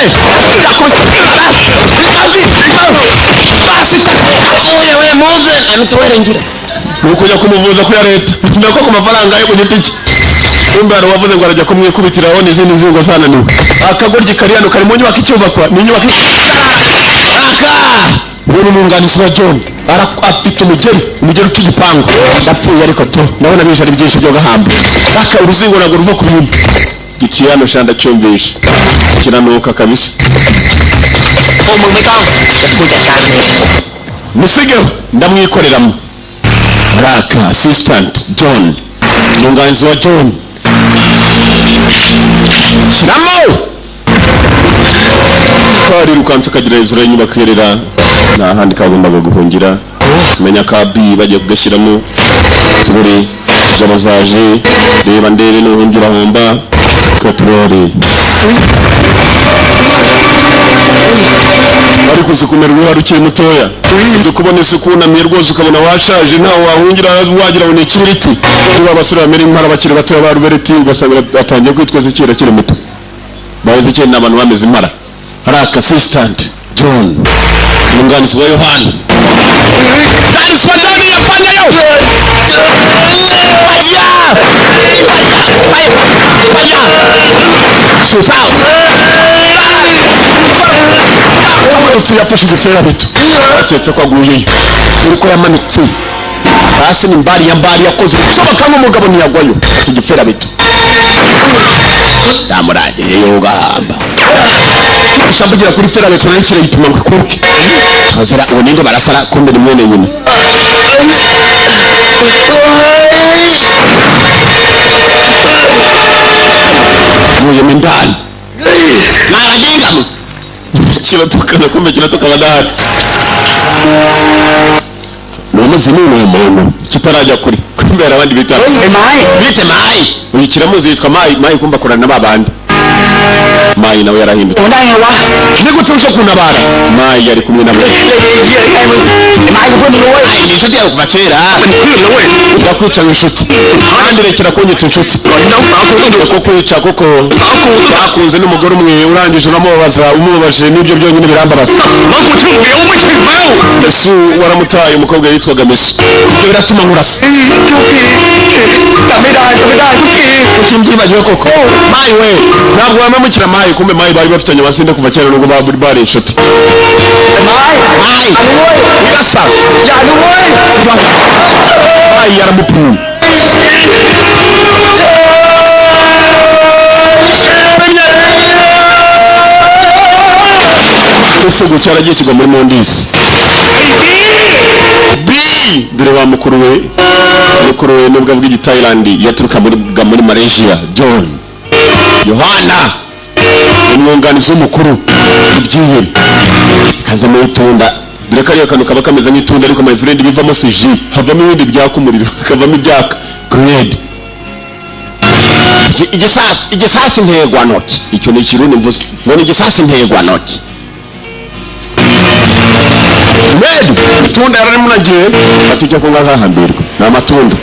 avuye we muze amituwerengira nukujya kumuvuza ku ya leta nako ku mafaranga yo ku giti cye kumbe hari wavuze ngo arajya kumwikubitiraho n'izindi nzingo zananiwe akagoryi kari hano kari mu nyubako icyubakwa ni inyubako ubu n'umwunganizi wa John afite umugeri utugipangu ndapfuye ariko to ndabona bijari byinshi byo gahamba aka uruzingo ntabwo ruva ku bintu giciye hano shanda cyumvisha kiranuka kabisa musigeho ndamwikoreramo araka assistant John umwunganizi wa John shiramo kari rukanse kagira hejuru y'inyubako yerera nta handi kagombaga guhungira menya ka B bagiye kugashyiramo turi jabazaje reba ndebe n'uhungira homba petroli ariko zikumera wari ukiri mutoya urinze kubona isi kunamiye rwose ukabona washaje ntawe wahungira wagira ngo ni ikiriti niba abasore bamera impara bakiri batoya ba rubereti ugasanga batangiye kwitwa zikira kiri muto bahoze cyane n'abantu bameze impara hari assistant John umwunganizi wa Yohana Dani Swadani yapanya yo Shoot out Kamanutse yafashe igifera bito aketse ko aguye uriko yamanutse hasi ni mbari yakoze soboka nk'umugabo ntiyagwayo ati igifera bito ndamurangiriye yo gahamba ushambugira kuri fera bito nankire yipima ngo kuke hazara uboninde barasara kumbe ni mwene nyine Muye mindani naragingamu kiratukana kumbe kiratukana dahari n'umuzi n'umuntu kitarajya kuri kumbera abandi bitaro bite mai uyu kiramuzi yitwa mai kumba korana n'abandi mai nawe yarahindutse nigutuje kunabara mai yari kumwe na mai ni inshuti yawe kuva kera yakwica inshuti kandi rekera kunyita inshuti ko kwica kuko bakunze n'umugore umwe urangije uramubabaza umubabaje n'ibyo byonyine birambabaza Yesu waramutaye umukobwa yitwaga Mesu ibyo biratuma nkurasa ukimbyibajwe koko mai we ntabwo wamamukira mai kumbe mai bari bafitanye abasinde kuva kera nubwo bari inshuti mai wirasa mai yaramupfuye tutugu cyaragiye kigwa muri mondisi dore wa mukuru we nubwo avuga igitayilandi yaturuka muri Malaysia John Yohana umwunganizi w'umukuru ibyiye kaza mu itunda dore kariya kantu kaba kameze nk'itunda ariko my friend bivamo siji havamo ibindi byakumuriro kavamo ibyaka grenade igisasi ntegwa noti icyo ni ikirundi mvuze ngo ni igisasi ntegwa noti Red itunda yarari munagiye batijya kunga nkahambirwa na amatunda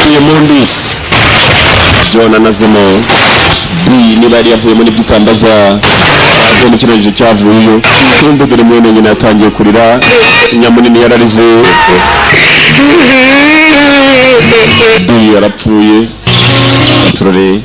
iyi mondisi John anazemo B niba yari yavuye muri byitambaza avuye mu kirangije cyavuyeyo kumbe dore mwene nyina yatangiye kurira nyamunini yararize B yarapfuye turore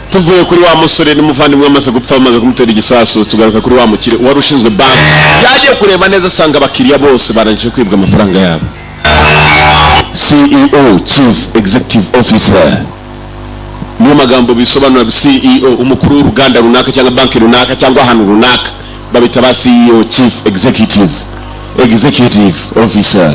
tuvuye kuri wa musore n'umuvandimwe amaze gupfa amaze kumutera igisasu tugaruka kuri wa mukire wari ushinzwe bank yagiye kureba neza asanga abakiriya bose barangije kwibwa amafaranga yabo CEO Chief Executive Officer niyo magambo bisobanura CEO umukuru w'uruganda runaka cyangwa banki runaka cyangwa ahantu runaka babita ba CEO Chief Executive Officer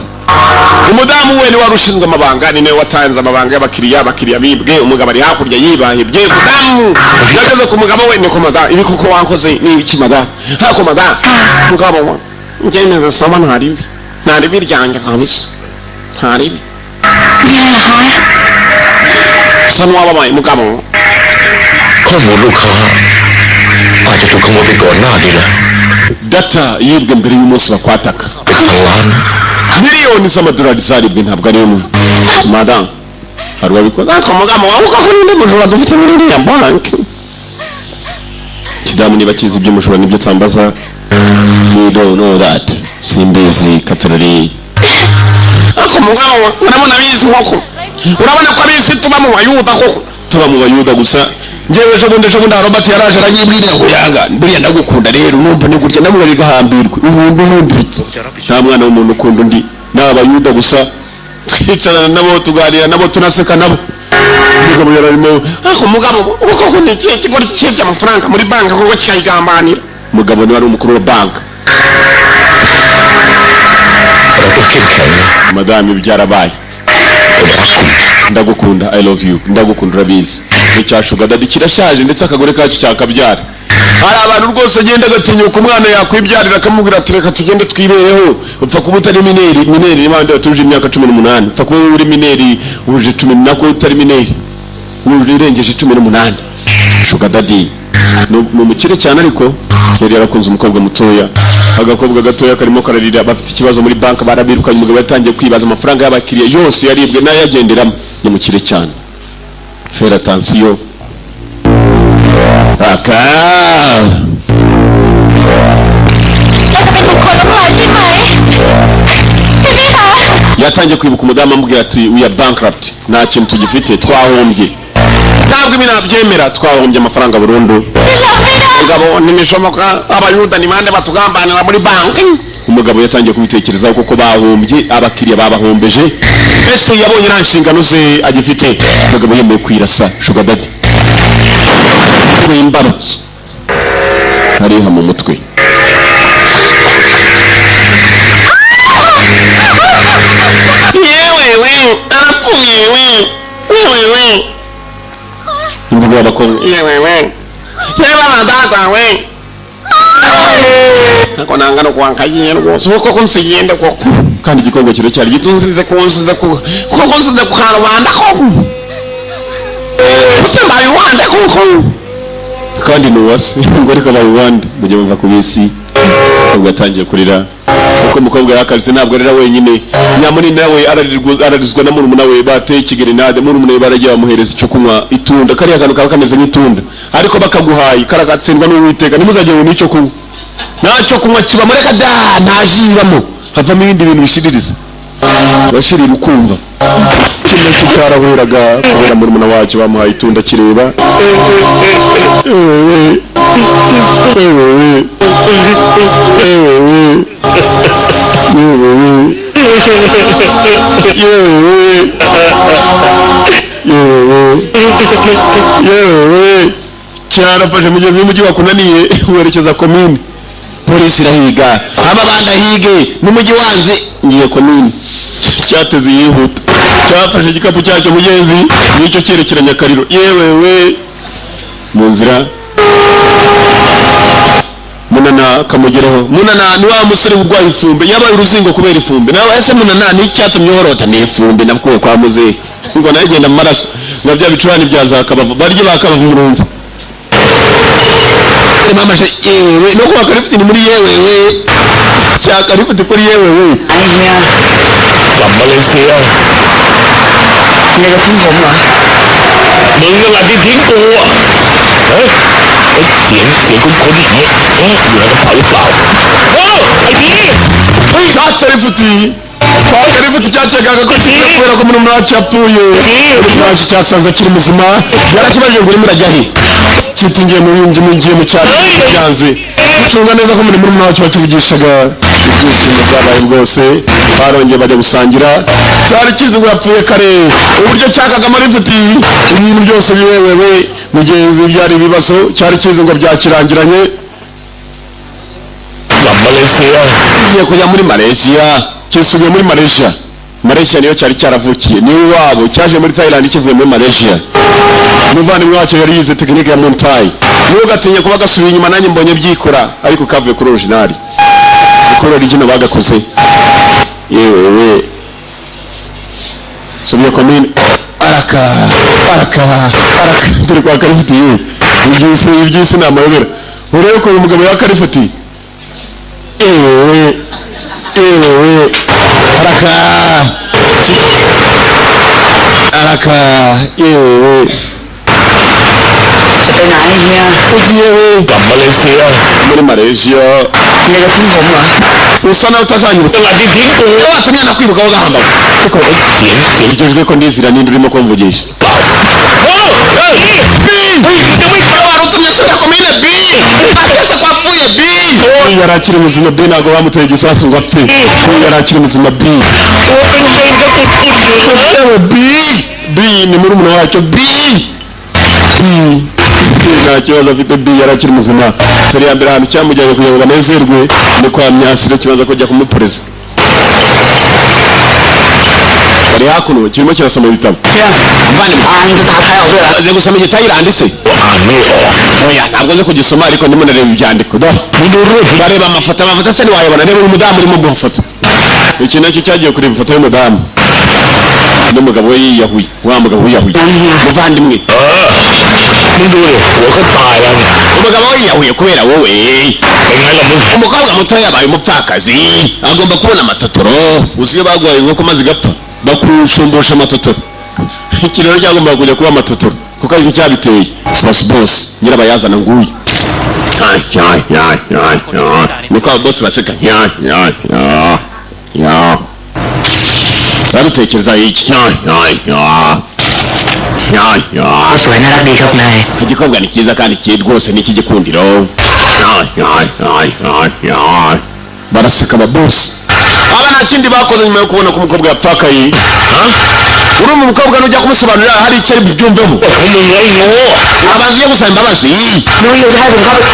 umudamu we ni wari ushinzwe amabanga ni nawe watanze amabanga y'abakiriya bibwe umugabo ari hakurya yibahebye mudamu yageze ku mugabo we ni ko madamu ibi koko wankoze ni iki madamu hako madamu mugabo ngemeze sama ntaribi ryanjye kabisa ntaribi sanu wababaye mugaboข้อมูลลูกค้าอาจจะถูกขโมยไปก่อนหน้านี้นะ data yibwe mbere y'umunsi bakwataka เป็นพันล้าน miliyoni z'amadolari zaribwe ntabwo ari umwe madam hari wabikoze ariko mugabo wawe uko ndi mujura dufite muri iriya banki kidamu niba kizi iby'umujura nibyo tsambaza we don't know that simbizi katorari ariko mugabo urabona bizi nkoko urabona ko abisi tuba mu bayuda gusa njyewe ejo bundi Robert yaraje aranyibwirira ngo yanga buriya ndagukunda rero numva ni gutya namwe bigahambirwa umuntu nta mwana w'umuntu ukunda undi n'abayuda gusa twicarana nabo tuganira nabo tunaseka nabo mugabo yararimo ako mugabo uko ni kigo cy'ibya amafaranga muri banki kuko cyayigambanira mugabo ni wari umukuru wa banki madame byarabaye ndagukunda, I love you, ndagukunda urabizi. Icyashuga dadi kirashaje ndetse akagore kacu cyakabyara. Hari abantu rwose agenda agatinyuka umwana yakwibyarira akamubwira ati reka tugende twibereho. Upfa kuba utari mineri n'abandi batuje imyaka 18. Upfa kuba uri mineri uje 10 nako utari mineri. Uri irengeje 18. Shuga dadi no mukire cyane ariko yari yarakunze umukobwa mutoya. Agakobwa gatoya karimo kararira bafite ikibazo muri bank barabirukanye umugabo yatangiye kwibaza amafaranga y'abakiriya yose yaribwe nayagenderamo. Ni mukire cyane. Faire attention. Aka yatangiye kwibuka umudamu amubwira ati we are bankrupt, nta kintu tugifite, twahombye. Ntabwo ibi nabyemera, twahombye amafaranga burundu. Umugabo nimishomoka abayuda ni bande batugambanira muri banki. Umugabo yatangiye kubitekerezaho kuko bahombye, abakiriya babahombeje. Ese yabonye nta nshingano ze agifite. Umugabo yemeye kwirasa Sugar Daddy. Imbarutso hariha mu mutwe. Yewe arapfuye we. Imvugo y'abakobwa. Yewe data we. Ako nanga no kwankaye rwose uko kunsigende koko. Kandi igikorwa kiro cyari gitunzize kunzize ku karubanda ko. Usema yuwande koko. Kandi nuwase ngo reka bayuwande mujye bumva ku bisi. Ubwo atangiye kurira. Uko umukobwa yakaritse ntabwo rera wenyine. Nyamunini nawe ararizwa na murumuna we bateye ikigerenade. Murumuna we baragiye bamuhereza icyo kunywa itunda. Kari akantu kaba kameze nk'itunda. Ariko bakaguhaye karagatsindwa n'Uwiteka. Nimuzajye mu nicyo kunywa. Nacyo kunywa kiba mureka da najiramo. Havamo ibindi bintu bishiririza. Bashirira ukumva. Kimwe kitarahweraga kubera murumuna wacu bamuhaye itunda kireba. Cyarafashe mugezi w'umujyi wakunaniye werekeza komine. Polisi irahiga amabanda hige n'umujyi wanze ngiye komine. Cyateze yihuta cyafashe igikapu cyacyo mugenzi nicyo cyerekeranya Kariro. Yewe mu nzira Munana kamugeraho. Munana ni wa musore urwaye ifumbe yabaye uruzingo kubera ifumbe. Nawe ese Munana ni cyatumye horota ni ifumbe navuye kwa muze ngo nagenda mu maraso ngo bya bicurani byazakabava barye bakabava murumva. Mama je yewe no kwa karifiti ni muri yewe cya karifiti kuri yewe Aya Làm Malaysia Này là tiếng hồn à? Đừng là đi tiếng cua à? Hả? Chuyện cũng có đi nhé. Vừa nó phải vào. Ai đi? Cha karifiti kwa karifiti cyacekaga ko kibera ko umuntu wacyapuye umuntu cyasanze kiri muzima yarakibaje ngo urimo urajya he kitingiye mu ngiye mu cyaro byanze gucunga neza ko umuntu wacu wakivugishaga ibyishimo byabaye rwose barongeye bajya gusangira cyari kizi ngo yapfuye kare uburyo cyakaga marifiti ibintu byose biwewe mugenzi byari ibibazo cyari kizi ngo byakirangiranye. Làm Malaysia Ngiye kujya muri Malaysia kisubiye muri Malaysia niyo cyari cyaravukiye ni wabo cyaje muri Thailand kivuye muri Malaysia. Muvandimwe wacu yari yize tekinike ya Montai niyo gatinye kuba gasubiye inyuma nanjye mbonye byikora ariko kavuye kuri original ikora original bagakoze. Yewe subiye komine araka dore kwa karifiti yewe ibyisi ni amayobera urebe ko umugabo ya karifiti ewe araka yewe Sẽ tới nãy nha ugiyewe Làm Malaysia muri Malaysia. Này là tiếng hồn à? Usa nawe utazanyibuka Đừng là đi tiếng cua watumye nakwibuka wagahamba Có ích chuyện igejwe ko ndizira ninde urimo kumvugisha warutumye sura komine B atete kwapfuye B yarakiri muzima B ntago bamuteye igisasu ngo apfe yarakiri muzima B yewe B ni murumuna wacyo B nta kibazo afite B yarakiri muzima. Turi ya mbere ahantu cyamujyanye kugira ngo banezerwe ni kwa Myasiro kibaza kujya kumupereza. bari hakuno kirimo kirasoma ibitabo mvane aje gusoma igitabo iranditse oya ntabwo nzi kugisoma ariko ndimo nareba ibyandiko bareba amafoto se niwayabona reba umudamu urimo gufoto iki nacyo cyagiye kureba ifoto y'umudamu n'umugabo we yiyahuye wa mugabo wiyahuye muvandimwe umugabo we yiyahuye kubera wowe umukobwa muto yabaye umupfakazi agomba kubona amatotoro uziye bagwaye inkoko maze igapfa bakushumbusha amatotoro iki rero cyagomba kujya kuba amatotoro kuko aricyo cyabiteye boss nyirabayazana nguyu niko boss baseka babitekereza iki sวยน่ารักดีครับนาย igikobwa ni cyiza kandi kiri rwose n'iki gikundiro baraseka ababosi aba nta kindi bakoze nyuma yo kubona ko umukobwa yapfakaye uri umukobwa nujya kumusobanurira hari icyo ari bubyumvemo abaziye gusaba imbabazi n'uyu uzi hari umukobwa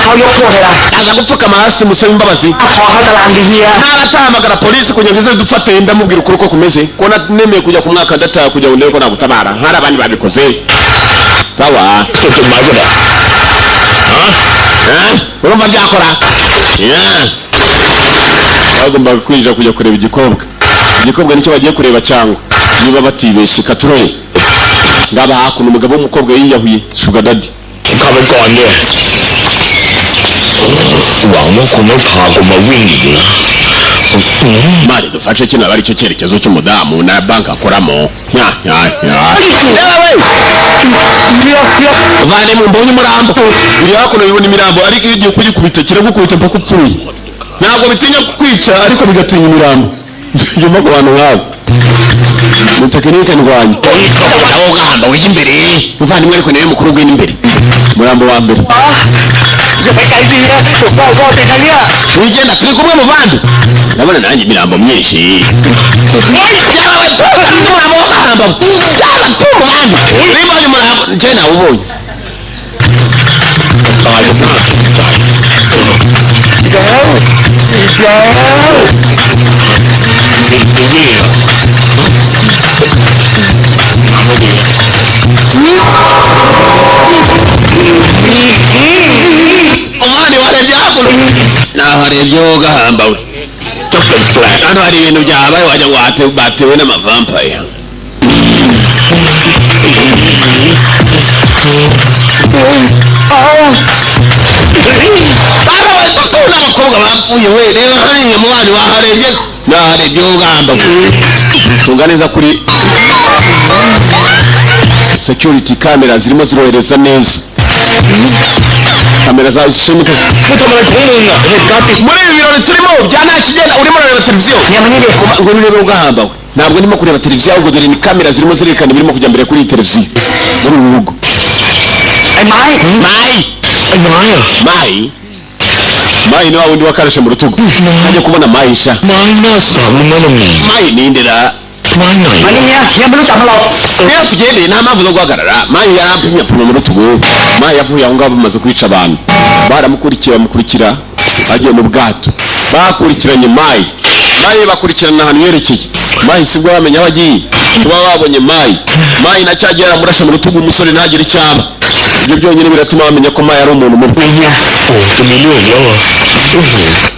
เขายกโทษให้เรา aza gupfukama hasi musaba imbabazi ขอเขาตารางดีเฮีย ntarahamagara polisi kugira ngo ize dufate ndamubwira ukuri ko kumeze ko nemeye kujya ku mwaka ndataha kugira ngo ndebe ko nagutabara hari abandi babikoze sawa urumva byakora bagombaga kwinjira kujya kureba igikobwa nicyo bagiye kureba cyangwa niba batibeshye katuroye ngaba hakuno umugabo w'umukobwa yiyahuye sugar daddy เข้าไปก่อนเนี่ยหวังว่าคุณไม่พากูมาวิ่งอีกนะ mari dufashe kino aba aricyo cyerekezo cy'umudamu na banki akoramo vane mu mbonye umurambo uri hakuno bibona imirambo ariko iyo ugiye kuyikubita kiragukubita mpaka upfuye ntabwo bitinya kukwica ariko bigatinya imirambo yumva ku bantu nk'abo ni tekinike ndwanya nawo ugahamba ujya imbere muvandimwe ariko niwe mukuru w'ino imbere umurambo wa mbere wigenda turi kumwe muvandi ndabona nanjye imirambo myinshi umurambo w'agahamba uribonye umurambo njye nawubonye umwani warebye hakuno naharebye wowe ugahamba we hano hari ibintu byahabaye wajya ngo batewe n'amavampaya n'abakobwa bapfuye we reba hariya mwani waharebye naharebye wowe ugahamba we tunga neza kuri security camera zirimo zirohereza neza kamera za shimika muri ibi birori turimo bya nta kigenda urimo urareba televiziyo ngo urebe ugahamba we ntabwo ndimo kureba televiziyo ahubwo dore ni kamera zirimo zirerekana ibirimo kujya mbere kuri iyi televiziyo muri uru rugo mayi ni wa wundi wakarashe mu rutugu ajya kubona mayi sha mayi ni indera rero tugendeye nta mpamvu zo guhagarara mayi yampimye apima mu rutugu mayi yavuye aho ngaho bamaze kwica abantu bamukurikira bagiye mu bwato bakurikiranye mayi bakurikirana ahantu yerekeye mayi sibwo bamenya aho agiye kuba babonye mayi nacyagiye aramurasha mu rutugu umusore ntagire icyaba ibyo byonyine biratuma bamenya ko mayi ari umuntu mubi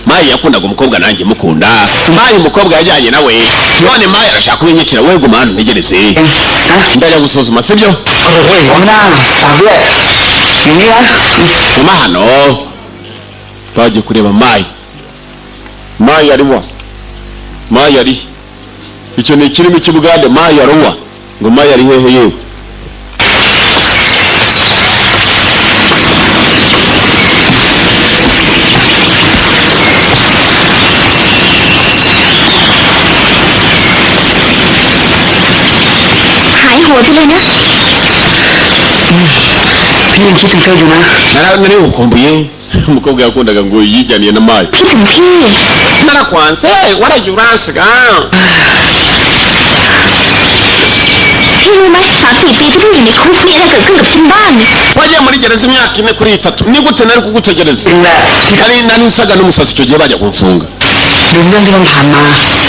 mayi yakundaga umukobwa nanjye mukunda mayi umukobwa yajyanye nawe none mayi arashaka kubinyikira we guma hano ntegereze ndajya gusuzuma sibyo guma hano bagiye kureba mayi ariwa mayi ari icyo ni ikirimi cy'ubugande mayi ariwa ngo mayi ari hehe yeweพี่ยังคิดถึงเธออยู่นะ nari ukumbuye umukobwa yakundaga ngo yijyaniye na mayi narakwanse waragiye uransiga พี่รู้ไหม3-4 ปีที่พี่อยู่ในคุกมีอะไรเกิดขึ้นกับฉันบ้าง wagiye muri gereza imyaka 4 kuri 3 ni gute nari kugutegereza nari nsaga n'umusazi icyo gihe bajya kumfunga ลืมเรื่องที่มันผ่านมา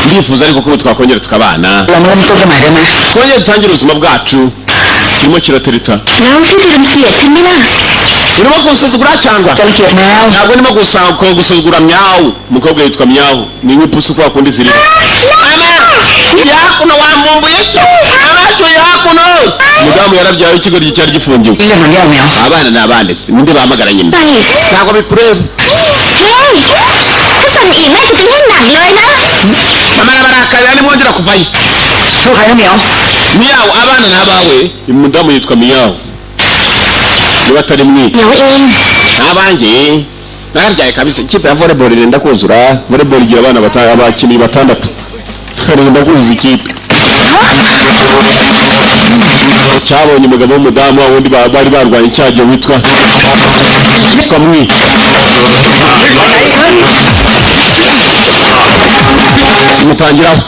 ndifuza ariko ko twakongera tukabana เราเริ่มต้นกันใหม่ได้ไหม twongere dutangire ubuzima bwacu kirimo kiratereta แล้วพี่จะรังเกียจฉันไหมล่ะ urimo kunsuzugura cyangwa จะเกลียดแมว ntabwo ndimo gusuzugura myawu umukobwa yitwa myawu ni nk'ipusi kwa kundi ziri yakuno wambumbuye cyo abacu yakuno mudamu yarabyaye ikigo cyari gifungiwe เรื่องมันแย่แมว abana ni abana se ninde bahamagara nyine ไป ntabwo bikureba เฮ้ยถ้าฟังอีกแม่จะตีให้หนักเลยนะ mama barakarira nimwongera kuvayo ลูกใครนะเหมียว miyawu abana ni abawe umudamu yitwa miyawu niba atari mwi เดี๋ยวเอง n'abanjye narabyaye kabisa ikipe ya volleyball irenda kuzura volleyball igira abana abakinnyi batandatu irenda kuzuza ikipe cyabonye umugabo w'umudamu wundi bari barwanye icyagiye witwa mwi kimutangiraho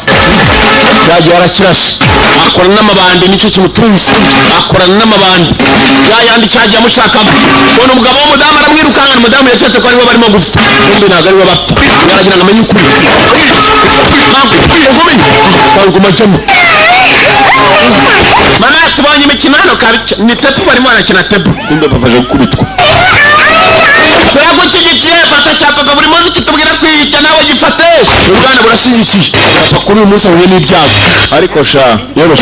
cyagiye arakirashe akorana n'amabandi nicyo kimutunze akorana n'amabandi yayandi cyagiye amushakamo ubona umugabo w'umudamu aramwirukankana umudamu yacetse ko aribo barimo gupfa kumbi ntabwo aribo bapfa yaragira ngo amenye ukuri kangumajyamo mana tubonye imikino hano ni tepu barimo barakina tepu kumbe bafashe gukubitwa turagushyigikiye fata cya papa buri munsi kitubwira kwiyica nawe gifate ubwana burashyigikiye papa kuri uyu munsi ahuye n'ibyago ariko sha yewe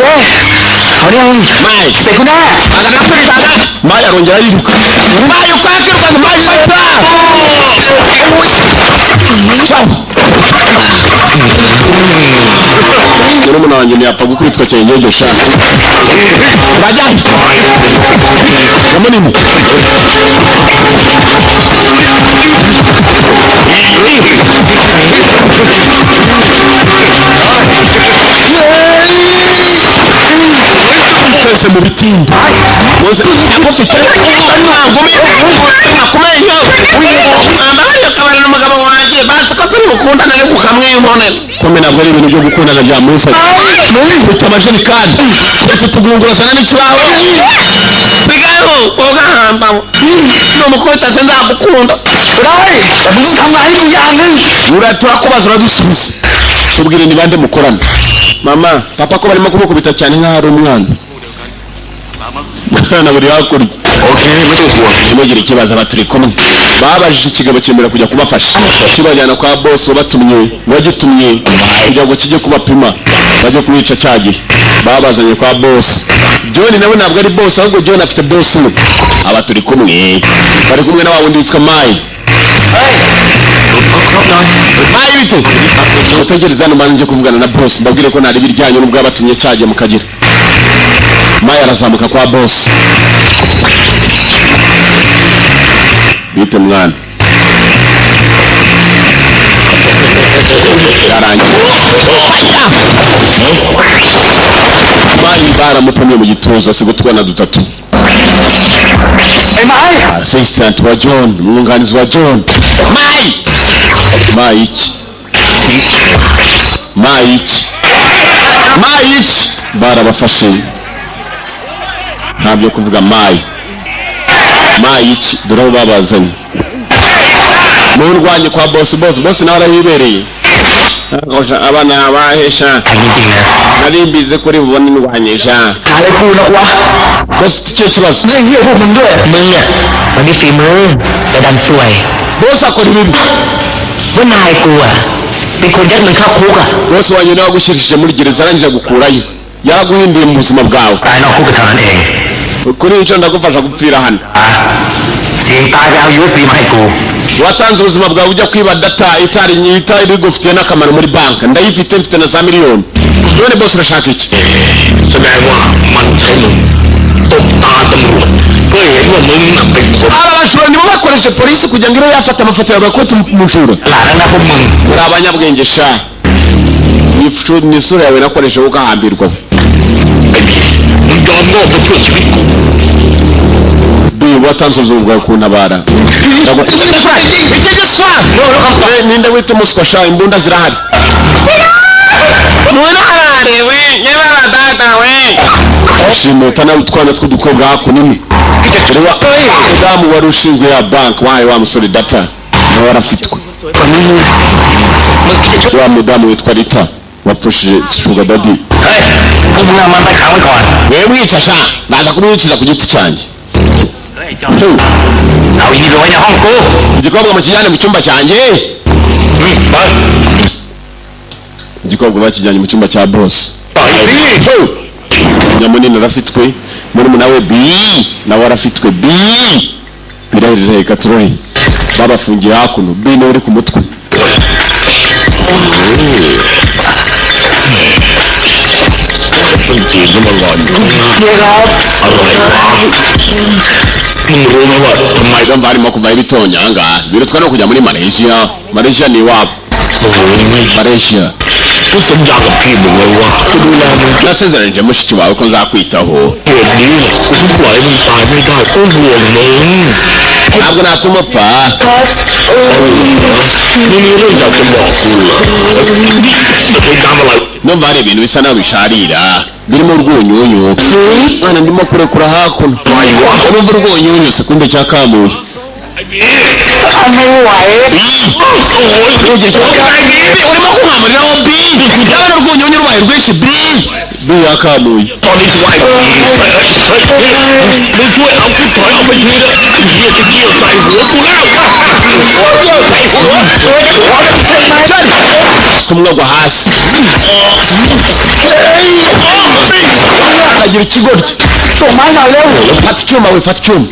เขาเนี่ย mayi เด็กคุณแม่ aganakubitaga mayi arongera yiruka mayi ukwakirwa mayi fata murumuna wanjye ntiyapfa gukubitwa cyenyegesha bajyahe munini twese mu bitimba bose yagufite ntangumi nakumenyo ambariyo kabana n'umugabo wanjye bazi ko turi gukundana ariko ukamwibonera kumbe ntabwo ari ibintu byo gukundana bya musa ufite amajerekani twese tugungurasana n'ikibaho sigaho ugahamba n'umukobwa se nzagukunda urayeแต่มึงต้องทำงานให้กูอย่างนึง turakubaza uradusubiza tubwire ni bande mukorana mama papa ko barimo kumukubita cyane nk'aho ari umwana mwana buri hakurya ntugire ikibazo aba turi kumwe babajije ikigabo cyemera kujya kubafasha kibajyana kwa boss wabatumye wagitumye kugira ngo kijye kubapima bajye kubica cyagihe babazanye kwa boss John nawe ntabwo ari boss ahubwo John afite boss umwe aba turi kumwe bari kumwe na wa wundi witwa Mai Mai bite utegereza hano manje kuvugana na boss ndabwire ko nari biryanye n'ubwo abatumye cyagiye mukagira Mai arazamuka kwa boss bite mwana yarangiye Mai baramupomye mu gituza sigo twana dutatu assistant wa John umwunganizi wa John Mai iki barabafashe ntabyo kuvuga Mai iki dore aho babazanye murwanye kwa boss nawe arahibereye abana abahesha nari mbize kuri bubone ndwanyesha หาอะไรกูหรอกวะ boss icyo kibazo เรื่องเหี้ยพวกมึงด้วยมึงเนี่ยมันมีฝีมือแต่ดันซวย boss akora ibibi ว่านายกูอ่ะเป็นคนยัดมึงเข้าคุกอ่ะ boss wanjye nawe agushyirishije muri gereza arangije gukurayo yaraguhinduye mu buzima bwawe ตายนอกคุกก็เท่านั้นเอง kuri icyo ndagufasha gupfira hano เสียงตายไปเอา USB มาให้กู watanze ubuzima bwawe ujya kwiba data itari igufitiye n'akamaro muri banki ndayifite mfite na za miliyoni none boss urashaka iki แสดงว่ามันใช่มึงตบตาตำรวจเพื่อเห็นว่ามึงน่ะเป็นคน aba bajura nibo bakoresha polisi kugira ngo ibe yafata amafoto yawe ko tumujura หลานนะพวกมึง uri abanyabwenge sha ni isura yawe nakoresha ukahambirwa ไอ้พี่มึงยอมโง่เพื่อช่วยชีวิตกู watanze ubuzima bwawe kuntabara ninde wita umuswa sha imbunda zirahari shimuta nawe utwana tw'udukobwa hakunini mudamu wari ushinzwe ya banki wahaye wa musore data nawe warafitwe wa mudamu witwa Rita wapfushije Sugar Daddy. Wewe mwica sha baza kumwiciza ku giti cyanjye. Igikobwa mukijyane mu cyumba cyanjye. Igikobwa bakijyanye mu cyumba cya boss. Nyamunini rafitwe muri munawe B nawe arafitwe B. Birahirire katuroi. Baba fungiye hakuno B no uri ku mutwe. Barimo kuva ibitonyanga birutwa no kujya muri Malaysia. Malaysia ni wapi? Malaysia. Nasezeranyije mushiki wawe ko nzakwitaho. Ntabwo natuma upfa. Numva hari ibintu bisa naho bisharira birimo urwunyunyu. Mwana ndimo kurekura hakuno. Urumva urwunyunyu sekunde cya kamuye. Urimo kumwamuriraho B. Yabona urwunyunyu rubaye rwinshi B. B yakamuye. Kumwagwa hasi. Agira ikigoryi. Fata icyuma we, fata icyuma.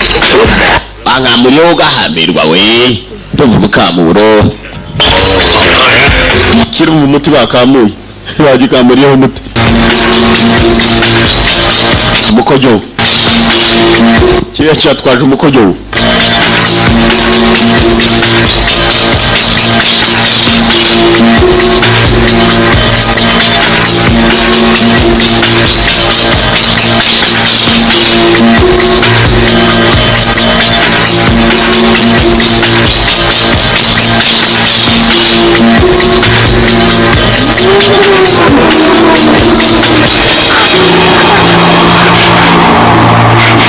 Bangamuriyeho gahamirwa we. Ndumva umukamuro. Kiri mu muti bakamuye. Bagikamuriyeho umuti. Umukojo. Kiriya cyatwaje umukojo.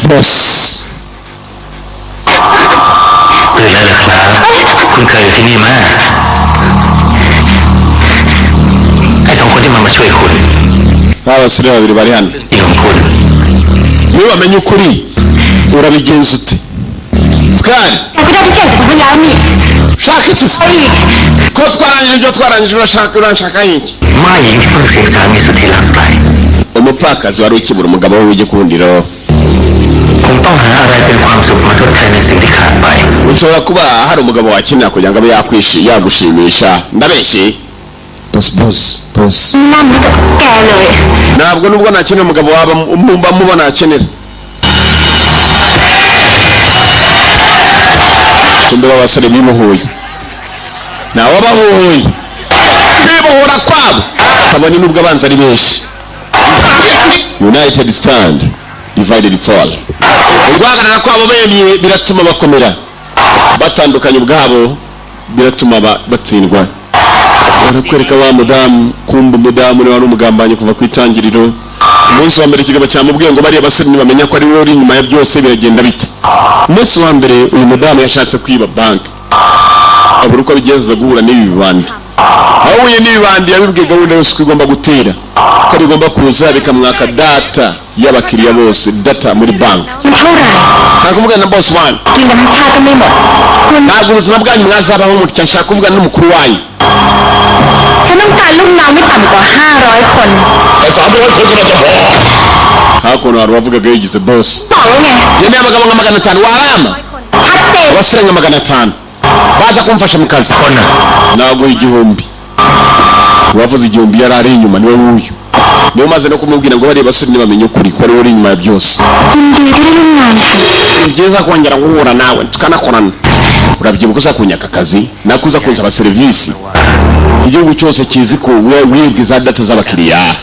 Boss.ตื่นแล้วเหรอครับคุณเคยอยู่ที่นี่มาไอ้สองคนที่มาช่วยคุณ Abasore babiri bari hano. ที่ของคุณ Niba wamenye ukuri urabigenza ute? Skari. Shaka iki se? Ko twarangije urashaka iki? มาหญิงที่เพิ่งเสียสามีสุดที่รักไป Umupfakazi wari ukibura umugabo we w'igikundiro. คงต้องหาอะไรเป็นความสุขมาทดแทนในสิ่งที่ขาดไป Ushobora kuba hari umugabo wakenera kugira ngo abe yagushimisha. Ndabeshye. Boss. Ntabwo nubwo nakenera umugabo waba mubona akenera. Kumbe abasore bibohoye. Nawe abahoye. Bibohora kwabo. Kabone nubwo abanza ari benshi. United stand, divided fall. Urwagarara kwabo bemye biratuma bakomera. Batandukanye ubwabo biratuma batsindwa. Barakwereka wa mudamu kumba umudamu ni wari umugambanye kuva ku itangiriro. Umunsi wa mbere kigaba cyamubwiye ngo bari abasore ntibamenya ko ari we uri inyuma ya byose biragenda bite. Umunsi wa mbere uyu mudamu yashatse kwiba banki. Abura uko bigeze guhura n'ibibandi. Ahuye n'ibibandi yabibwiye gahunda yose ko igomba gutera. Ko rigomba kuza bikamwaka data y'abakiriya bose, data muri banki. Nakuvugana na boss one. Ntabwo ubuzima bwanyu mwazabaho mutya, nshaka kuvugana n'umukuru wanyu. ฉันต้องการลูกน้องไม่ต่ำกว่า500 คน แต่300 คนก็น่าจะพอ Hakuno hari uwavugaga yigize boss. บอกแล้วไง Yemeye abagabo nka 500 warama. ชัดเจน Abasore nka 500 baza kumfasha mu kazi. Naguha igihumbi. Uwavuze igihumbi yari ari inyuma niwe wuyu. Niyo maze no kumubwira ngo bari basore ntibamenye ukuri ko ari uri inyuma ya byose. ยินดีที่ได้ร่วมงานกัน Ni byiza kongera guhura nawe tukanakorana. Urabyibuka uza kunyaka akazi nakuza kunsaba serivisi. Igihugu cyose kizi ko wibwe za data z'abakiriya.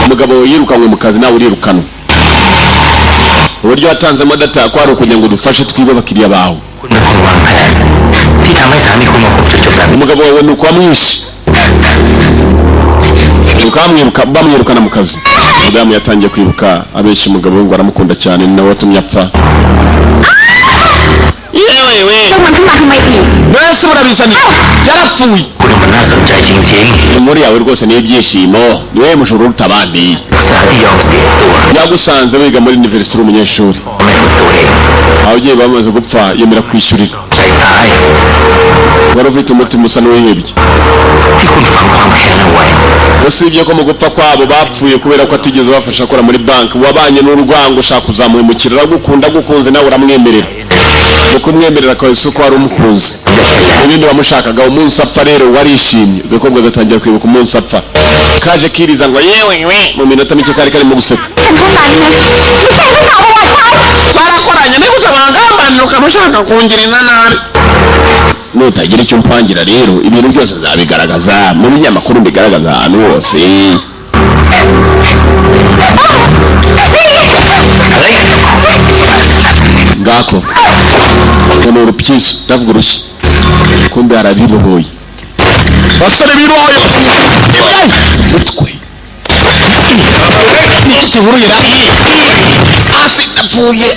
Umugabo yirukanwe mu kazi nawe urirukanwa. Uburyo watanzemo data ko ari ukugira ngo dufashe twibe abakiriya bawe. Umugabo wawe ni uko wamwishe. Bamwirukana mu kazi. Mudamu yatangiye kwibuka abeshya umugabo we ngo aramukunda cyane nawe watumye apfa. Yewe เรื่องมันขึ้นมาทำไมอีก Nese murabizani yarapfuye. มันน่าสนใจจริง inkuru yawe rwose ni ibyishimo niwe mujuru uruta abandi ๆสาที่ยอมเสียตัว yagusanze wiga muri university uri umunyeshuri ไม่รู้ตัวเอง ababyeyi bamaze gupfa yemera kwishyurira ใจตาย wari ufite umutima usa n'uwihebye ที่คุณฝังความแค้นเอาไว้ usibye ko mu gupfa kwabo bapfuye kubera ko atigeze bafasha akora muri banki wabanye n'urwango ushaka kuzamuhemukira aragukunda agukunze nawe uramwemerera mu kumwemerera akaba ko wari umukunzi ibindi wamushakaga umunsi apfa rero warishimye agakobwa gatangira kwibuka umunsi apfa kaje kiriza ngo yewe mu minota mike kari karimo guseka ฉันเท่านั้นนะไม่ใช่ลูกสาวประวัติฉัน twarakoranye niba utabangambanira ukamushaka kungirira nabi nutagira icyo mpangira rero ibintu byose nzabigaragaza mu binyamakuru mbigaragaza ahantu hose ngako ni urupyiso ndavuga urushyi kumbe harabibohoye basore bibohoye utwe niki kiburira hasi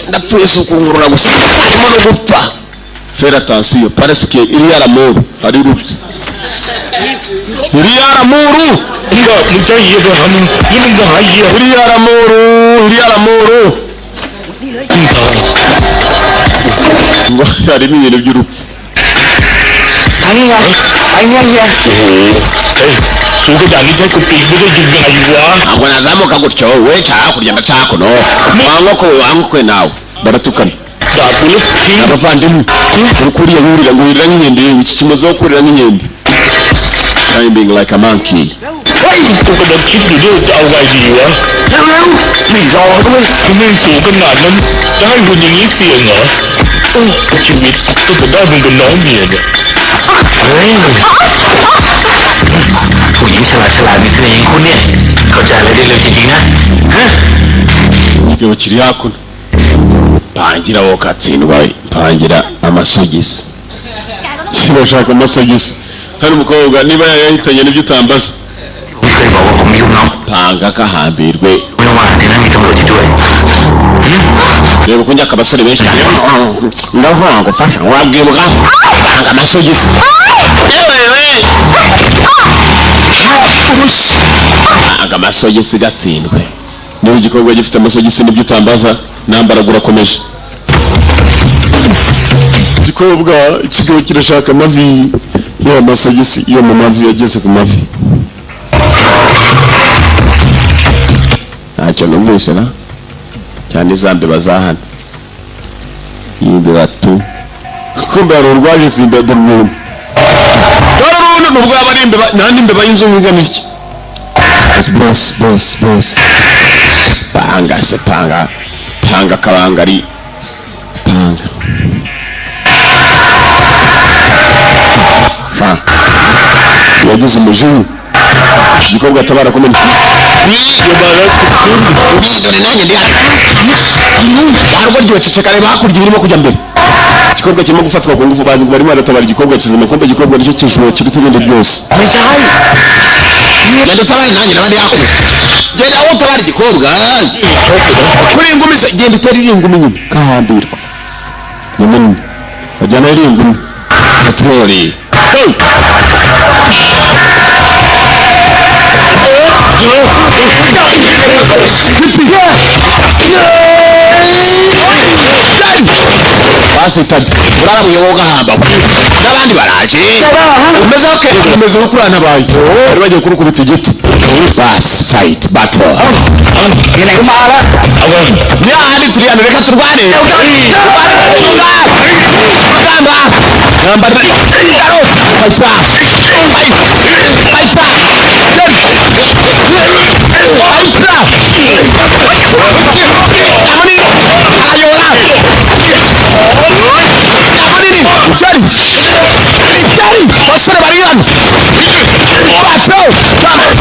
ndapfuye si ukungurura gusa harimo no gupfa fera attention parce que il y a l'amour hari urupfu il y a l'amour nga mutayiye hano yinga hayiye il y a l'amour ngo harimo ibintu by'urupfu suko cyane cyo kupiga gigaywa ntabwo nazamuka gutyo we cyangwa kurya ndacako no wangokwe nawe baratukana abavandimwe urukuriye wurira ngo wirira nk'inkende iki kimaze wo kurira nk'inkende climbing like a monkey uko dakiti rero awajiwa kumenso kananan dango nyisi nga chimit to dago ngomiyega ผู้หญิงฉลาดมีเสน่ห์คุณเนี่ยเข้าใจอะไรได้เร็วจริงๆนะฮะ ikigabo kiri hakuno pangira wowe ukatsindwa pangira amasogisi kirashaka amasogisi hari umukobwa niba yahitanye n'ibyo utambaza ไม่เคยบอกว่าผมมีลูกน้อง panga kahambirwe ไม่ต้องมาในนั้นมีตำรวจอยู่ด้วย reba uko njyaka abasore benshi cyane ndahora ngufasha wabwibuka panga amasogisi panga amasogisi gatsindwe niba igikorwa gifite amasogisi n'ibyo utambaza nambaraga urakomeje igikobwa ikigabo kirashaka amavi yo masogisi yo mu mavi yageze ku mavi ntacyo numvise na cyane izambeba za hano yimbeba tu kumbe hari urwaje simbeda umuntu dore urundi nubwo yaba ari imbeba nandi imbeba y'inzu ngana iki boss panga se panga kabangari panga yagize umujinya igikobwa atabara kumenya dore nanjye ndi barwo ryoceceka reba hakurya birimo kujya mbere igikobwa kirimo gufatwa ku ngufu bazi ngo barimo baratabara igikobwa kizima kumbe igikobwa nicyo kishuwe kiruta ibindi byose genda utabare nanjye n'abandi hakurya genda aho utabara igikobwa kuri ingumi se genda utari ingumi nyine kahambirwa nyine bajyana ari ingumi patroli basitade urarabuye wowe ugahamba n'abandi baraje umeze nko kurana abaye bari bagiye kurukubita igiti basi fight battle ni ahandi turiyana reka turwane rugamba nambara basore bari hano bato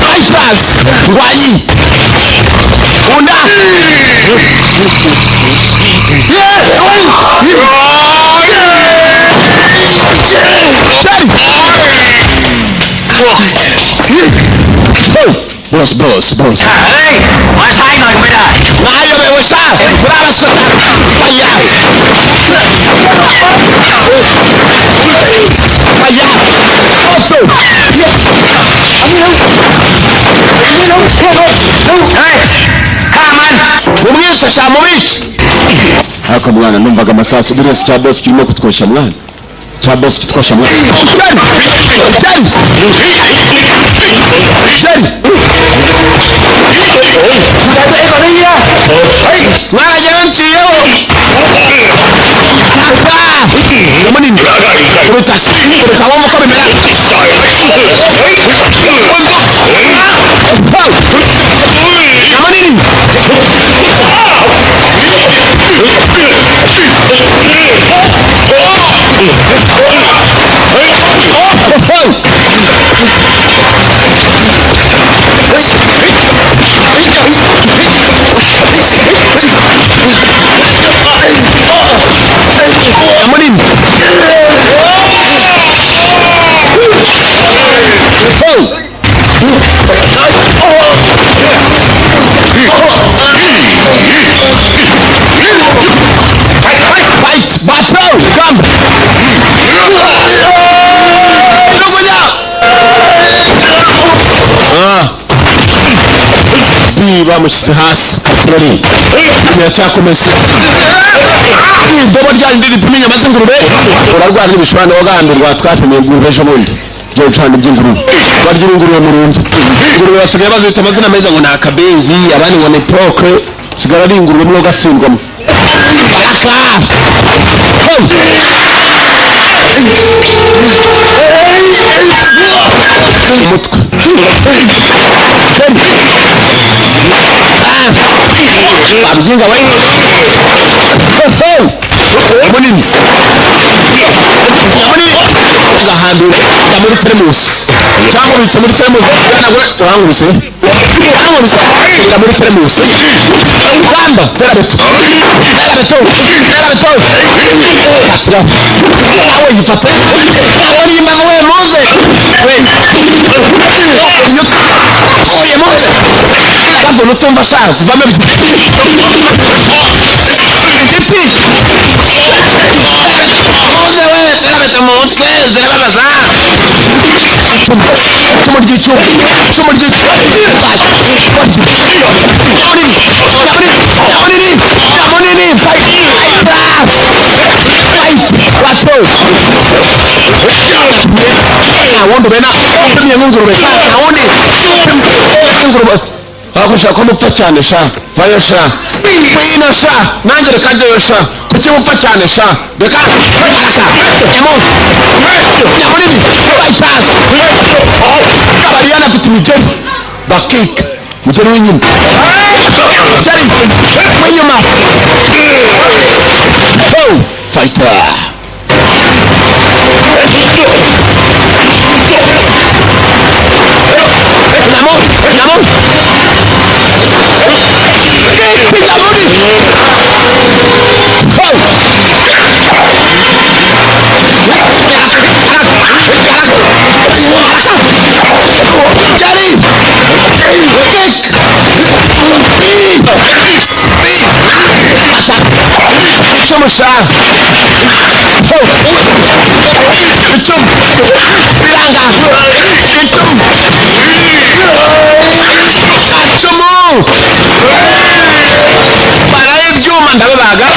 fighters ngwanyi unda bossเฮ้ยมาใช้หน่อยก็ไม่ได้ ngayo bewe sa brava sotto falla otto shamubiki haka mwana numvaga amasasu buriya si cya boss kirimo kutwosha mwana cya boss kitwosha mwana Jari mwana yanciyeho munini urutasi urutawamo uko bimera munini bamushyize hasi kirori biracyakomeza idobo ryanyu ripima inyama z'ingurube urarwara n'ibishobora wagambirwa twapimiye ingurube ejo bundi byo gucana iby'ingurube barya ingurube mu rumva ingurube basigaye bazita amazina meza ngo ni akabenzi abandi ngo ni poke sigara ari ingurube mwo gatsindwamo umutwe babyinga we munini gahambira muri teremusi cyangwa ubitse muri teremusi nawe uranguruse muri teremusi gamba terabeto katira nawe yifate nawe nimba we muze oye muze kavu nutumva shazi vame igiti muze we terabeto mu mutwe zirababaza cumu ry'icyuma wundi bena upimye nk'ingurube wundi ingurube wakushaka ko mupfa cyane sha vayo sha wino sha nanjye reka njyeyo sha kuki mupfa cyane sha reka munini bayitazi bariyana afite imigeri bakika mugeri w'inyuma mugeri w'inyuma fighter Musa Itum Bilanga Itum Acumu Baraye ibyuma ndababaga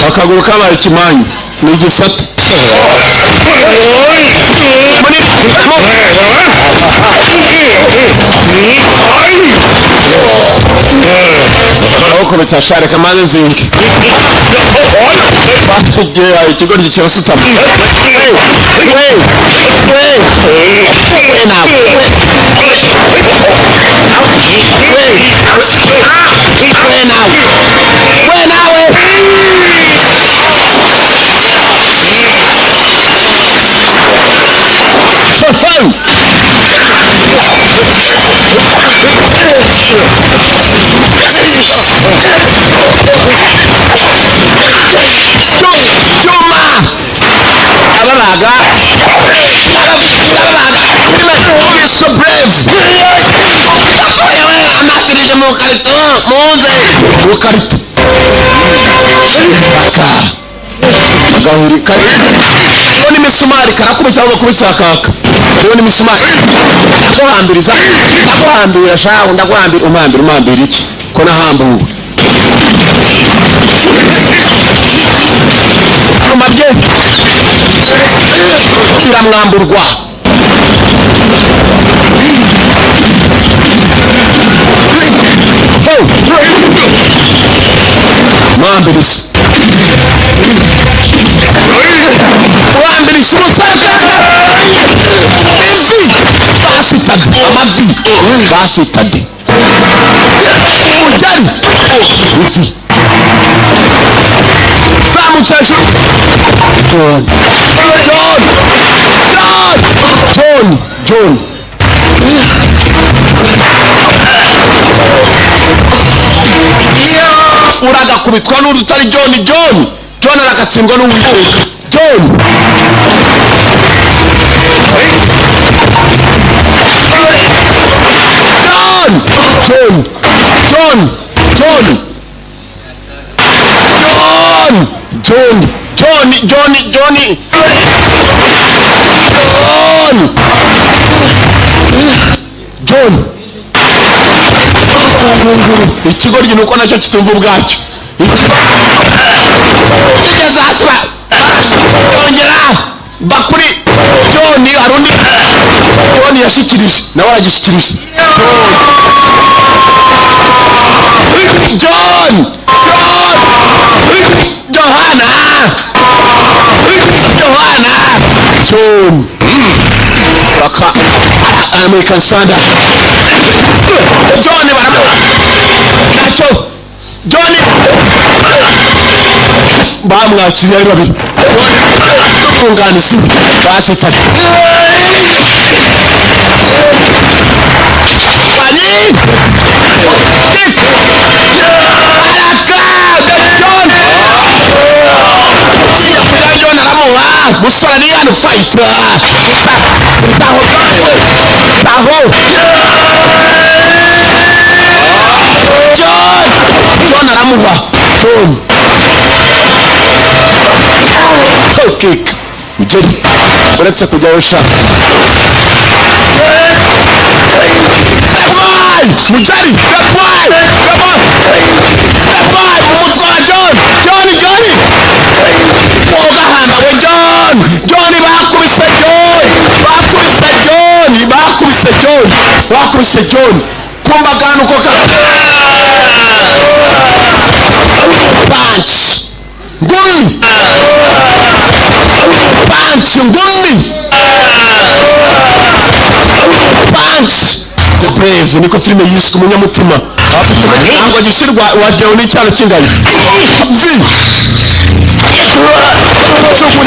akaguru kabaye ikimanyu ni igisate ko bitashare kamaze zinke batugiye ikigo gikirasutama so brave amatirije mu karito muze mu karito gahuri kariho n'imisumari karakubita aho bakubise akaka kariho n'imisumari ndaguhambirira shaho umhambira iki ko nahambuwe umabye iramwamburwa mwambirisi umusaka ivi basitade umujyari ivi zamukesha John uragakubitwa n'urutari John aragatsindwa n'uwiteka John ikigoryi nuko nacyo kitumva ubwacyo kigeze hasi yongera bakuri John harundi John yashikirije nawe aragishyikirije John baka American standard John nacyo John bamwakiriye ari babiri kunganisi basitanye musore ni hano fight John aramuha kick mujeri uretse kujya ushaka mujeri umutwe wa John ugahamba we John bakubise John kumba gano koka punch the brave niko filime yiswe umunyamutima afite ngo gishyirwa wajeho n'icyaro kingana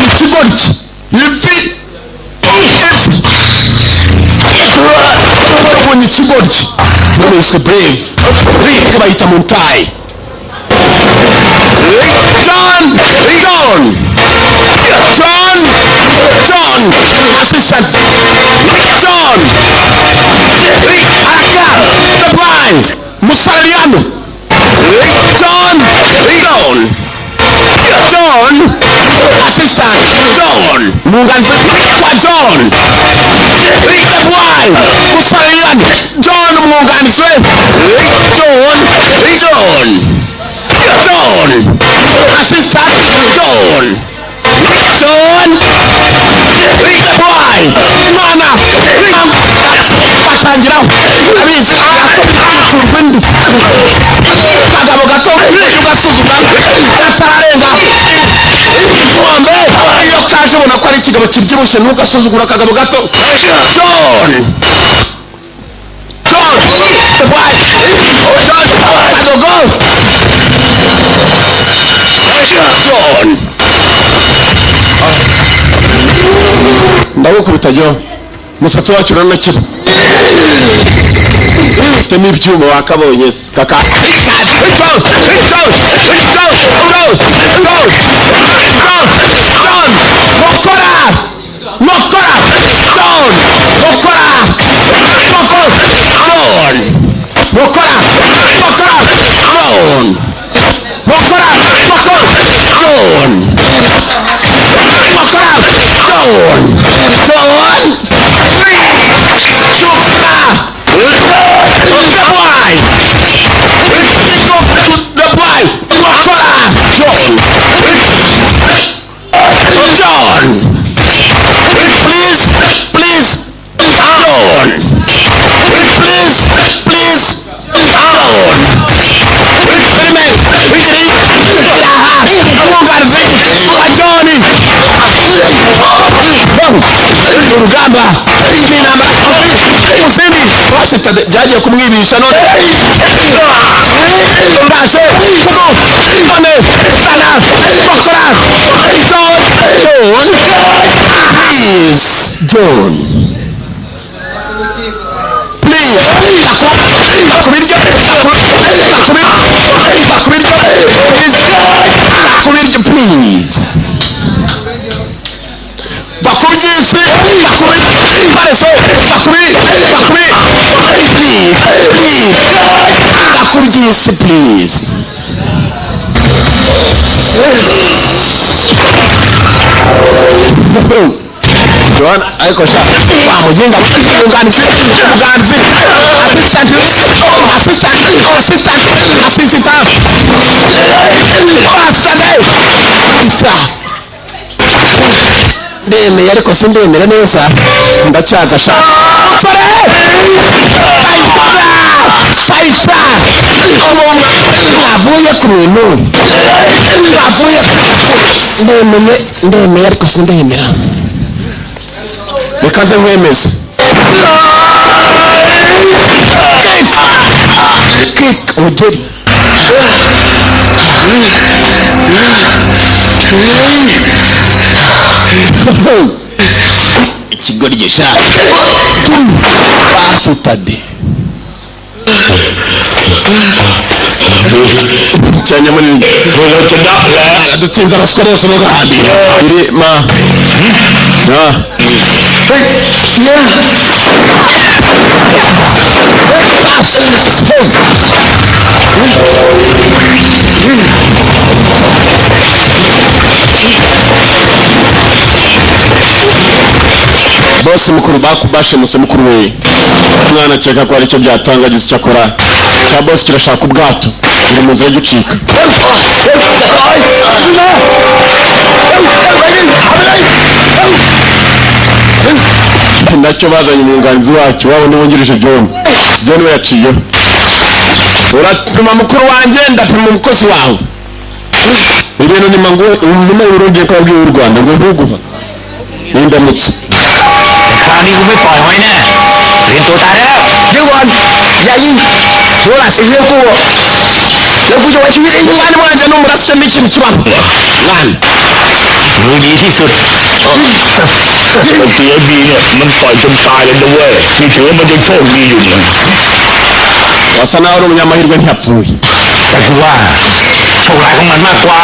ikigoryi ivi ubonye ikigoryi none yiswe brave bayita muntayi John assistant John Aka the blind Musaliano John assistant John munganzi kwa John the blind Musaliano John munganzi John assistant John why mwana batangiraho abizi turwindi kagabo gato ugasuzuma katararenga ngombe iyo kaje ubona ko ari ikigabo kibyibushye ntugasuzugura kagabo gato John why kadogo John ndabukubita John musatsi wacu urana kiba ufite n'ibyuma wakabonye kaka John urugamba n'intambara musindi basitade byagiye kumwibisha none ndaje none sana bakora John please bakubiryo please bakubyifi bareso bakubyisi please John ariko sha bamuginga unganize assistant ndemeye ariko sindemera neza ndacyaza sha fighter avuye ku bintu ndemeye ariko sindemera bikaze mwemeze kick ugeri ikigoryi sha basitade cyane muri dutsinze abaswa bose no gahambira iri ma bosi mukuru bakubashe muse mukuru we mwana cyeka ko ari cyo byatangagize cyakora cya bosi kirashaka ubwato uri mu nzira y'ucika nacyo bazanye umwunganizi wacyo wabo niwungirije John we yaciyeho urapima mukuru wanjye ndapima umukozi wawe ibintu ni mangu nyuma y'urugiye ko abwiye u Rwanda ngo ntuguha n'indamutse Kali cũng mới pòi hoài nè Riêng tụi ta đó Chứ còn Dạ gì Tôi là sự yêu của Nếu cô cho ai chú ý Nhưng anh mà cho nó một đắt chân đi chìm chìm Ngàn Người gì thì sụt เสียดีเนี่ยมันปล่อยจนตายเลยนะเว้ยนี่ถือว่ามันยังโชคดีอยู่นะ Wasana uri umunyamahirwe ntiyapfuye แต่คือว่าโชคร้ายของมันมากกว่า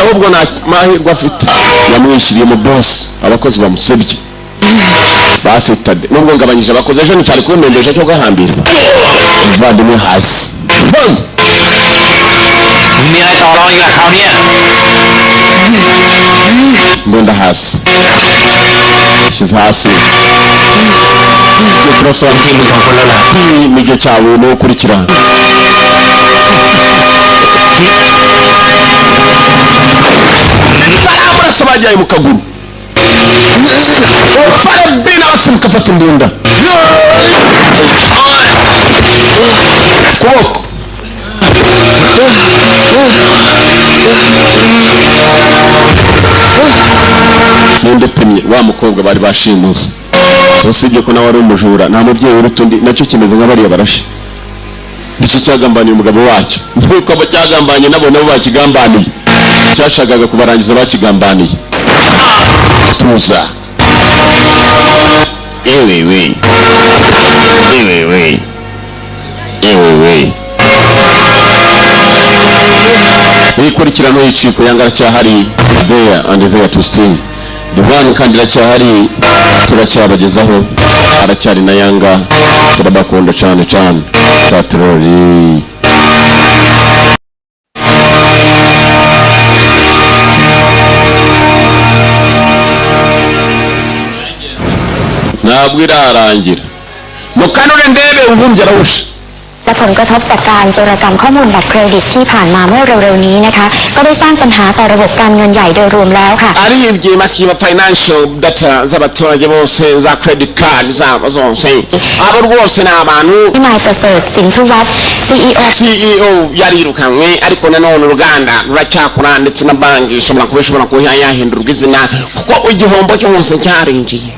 ahubwo nta mahirwe afite yamwishyiriye mu boss abakozi bamusebye basitade nubwo ngabanyije abakozi ejo nticyari kumendesha cyo gahambira muvandimwe hasi มีอะไรต่อรองอีกล่ะคราวนี้ mbunda hasi shyize hasi kurasa ทีมมึงสองคนแล้วล่ะ n'igihe cyawe no gukurikirana baramurasa bajyaye mu kaguru farabina basimbuka afata imbunda kuboko ninde pemye wa mukobwa bari bashimuse usibye ko nawe ari umujura nta mubyeyi urutundi nacyo kimeze nk'abariya barashe nicyo cyagambaniye umugabo wacyo nuko abo cyagambanye nabo bakigambaniye cyashakaga kubarangiza bakigambaniye tuza ewewe ikurikirano y'iciko yanga cyahari there and there to stay Divani kandi iracyahari turacyabagezaho aracyari na yanga turabakunda cyane cyane tatrori ntabwo irarangira mukanure ndebe uvumbye arahusha และผลกระทบจากการโจรกรรมข้อมูลบัตรเครดิตที่ผ่านมาเมื่อเร็วๆนี้นะคะก็ได้สร้างปัญหาต่อระบบการเงินใหญ่โดยรวมแล้วค่ะ aribye makiba financial data z'abaturage bose za credit card zabo zose abo rwose ni abantu.นายประเสริฐสินธุวัฒน์ CEO yarirukanwe ariko nanone uruganda ruracyakora ndetse na banki ishobora kuba yahindurwa izina kuko igihombo cyose cyarinjiye.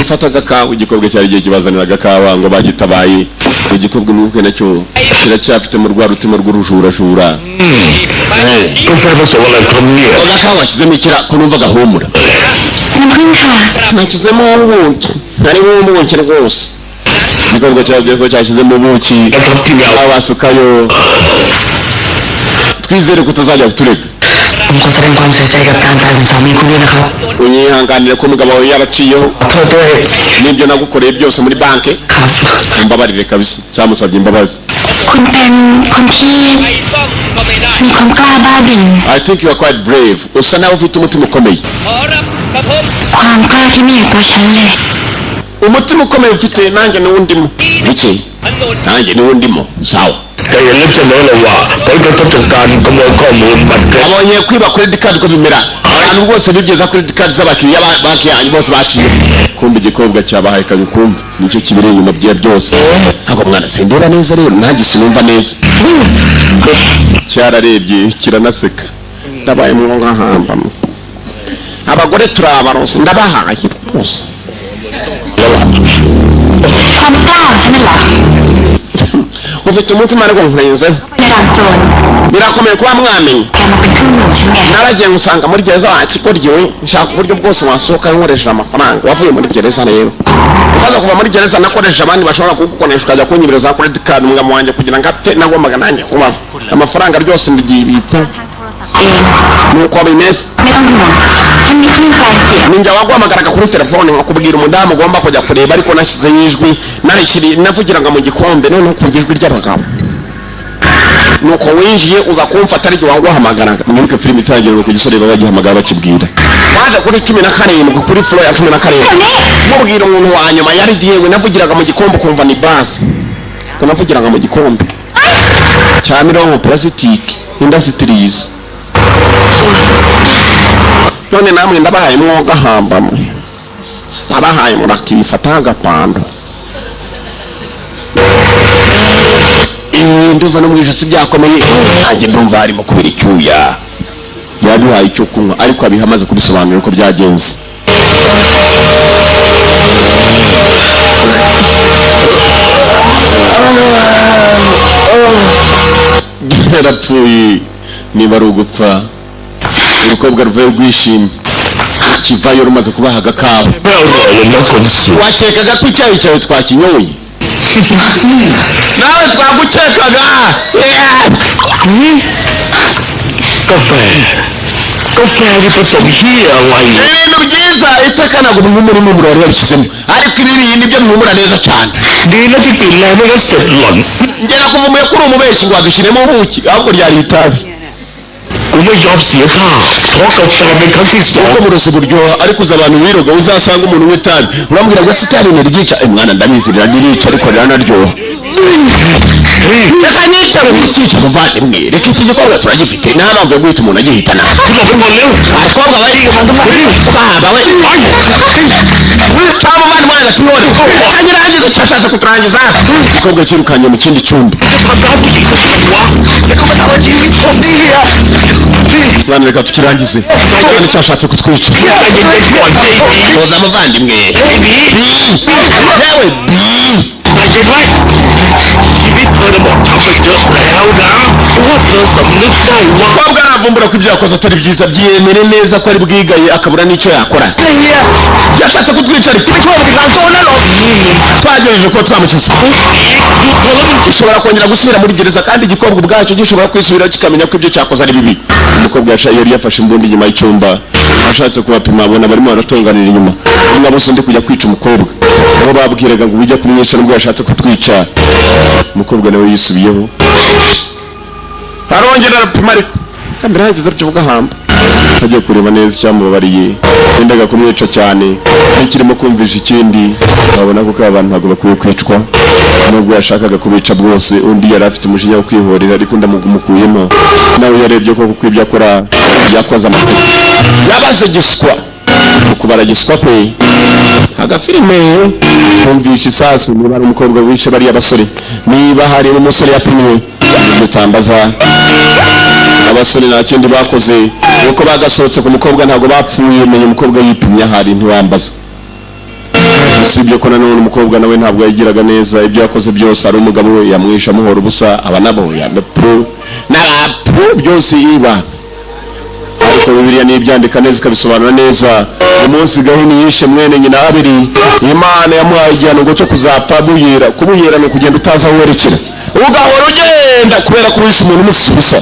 ifataga kawa igikorwa cyari giye kibazaniraga kawa ngo bagitabaye igikorwa n'uko nacyo kiracyafite mu rwa rutima rw'urujurajura. kawa shizemo ikira ko numva gahumura nakizemo ubuki nari ubuki rwose igikorwa cyabwiye ko cyashyizemo ubuki abasukayo twizere ko tuzajya kuturega. unyihanganire ko umugabo wawe yaraciyeho n'ibyo nagukoreye byose muri banki mbabarire kabisa cyamusabye imbabazi. I think you are quite brave. usa nawe ufite umutima ukomeye. umutima ukomeye ufite nanjye niwundimo bike nanjye niwundimo sawa. abonye kwiba credit card ko bimera abantu bose bigeza credit card z'abakiriya banki yanyu bose baciye kumva igikobwa cyabahaye kabikumva nicyo kibiri inyuma bye byose. ntabwo mwana sindeba neza rero nanjye sinumva neza. cyararebye kiranaseka ndabaye mu ngahamba abagore turabaronse ndabahaye bose. ufite umutima ariko nkurenzeho birakomeye kuba mwamenye. naragiye ngusanga muri gereza wakikoryewe nshaka uburyo bwose wasohoka nkoresheje amafaranga wavuye muri gereza rero ukaza kuva muri gereza nakoresheje abandi bashobora kugukoresha ukajya kunyibiriza credit card umugabo wanjye kugira ngo apfe nagombaga nanjye kubaho amafaranga ryose ndigibitse nuko bimeze. ninjya waguhamagaraga kuri telefone nkakubwira umudamu ugomba kujya kureba ariko nashyizeho ijwi navugiraga mu gikombe noneho kumva ijwi ry'abagabo nuko winjiye uza kumfata ariko waguhamagaraga. mwibuke filime itangirira ku gisore bagihamagara bakibwira waje kuri 17 kuri floor ya 17 mubwira umuntu wa nyuma yari giyewe navugiraga mu gikombe kumva ni bass ko navugiraga mu gikombe cya mirongo plastic industries. none namwe ndabahaye mwoga hambamwe abahaye murakibifata agapando nduva no mwijutsi byakomeye nanjye ndumva harimo kubira icyuya yaduhaye icyo kunywa ariko abihamaze kubisobanura uko byagenze. yarapfuye niba ari ugupfa urukobwa ruvuye rwishimye kivayo rumaze kubaha agakawa. wakekaga ko icyayi cyawe twakinyoye nawe twagukekaga. ibintu byiza iteka ntabwo bihumura impumuro wari wabishyizemo ariko ibi nibyo bihumura neza cyane. ngera kuvumuye kuri umubeshyi ngo wadushyiremo ubuki ahubwo ryari itabi. uko burozi buryoha ariko uza abantu biroga uzasanga umuntu w'itabi urambwira ngo itabi niryica. mwana ndabizi riranica ariko riranaryoha. reka nicare ukica muvandimwe reka iki gikorwa turagifite nta mpamvu yo guhita umuntu agihitana. abakobwa bari ugahamba we cyangwa umuvandimwe hagati none kanyirangiza cyashatse kuturangiza igikobwa kirukanye mu kindi cyumba. mwana reka tukirangize kandi cyashatse kutwica. toza muvandimwe yewe umukobwa aravumbura ko ibyo yakoze atari byiza byiyemere neza ko ari bwigaye akabura n'icyo yakora. yashatse kutwica ariko twagejeje ko twamukiza. gishobora kongera gusubira muri gereza kandi igikobwa ubwacyo gishobora kwisubira kikamenya ko ibyo cyakoze ari bibi. umukobwa yari yafashe imbunda inyuma y'icyumba ashatse kubapima abona barimo baratonganira inyuma umwe bose undi kujya kwica umukobwa aho babwiraga ngo ujya kumwica nubwo yashatse kutwica. umukobwa nawe yisubiyeho arongera arapima ariko kandi ntagize byo bugahamba. agiye kureba neza icyamubabariye yendaga kumwica cyane ntikirimo kumvisha ikindi babona ko abantu ntabwo bakwiye kwicwa nubwo yashakaga kubica bwose undi yari afite umujinya wo kwihorera ariko ndamugumukuyemo nawe yarebye ko kuko ibyo akora yakoze amakosa yabaze giswa ukubara giswa kwe agafilime kumvisha isasu niba ari umukobwa wice bariya basore niba hari umusore yapimwe gutambaza abasore nta kindi bakoze uko bagasohotse ku mukobwa ntabwo bapfuye menye umukobwa yipimye ahari ntiwambaza usibye ko nanone umukobwa nawe ntabwo yagiraga neza ibyo yakoze byose ari umugabo we yamwisha amuhora ubusa aba nabo yamepro n'abapro byose yiba ariko Bibiliya nibyandika neza ikabisobanura neza umunsi Gahini yishe mwene nyina Abeli Imana yamuhaye igihano ngo cyo kuzapfa kubuyera no kugenda utaza werekera ugahora ugenda kubera kurisha umuntu umusubisa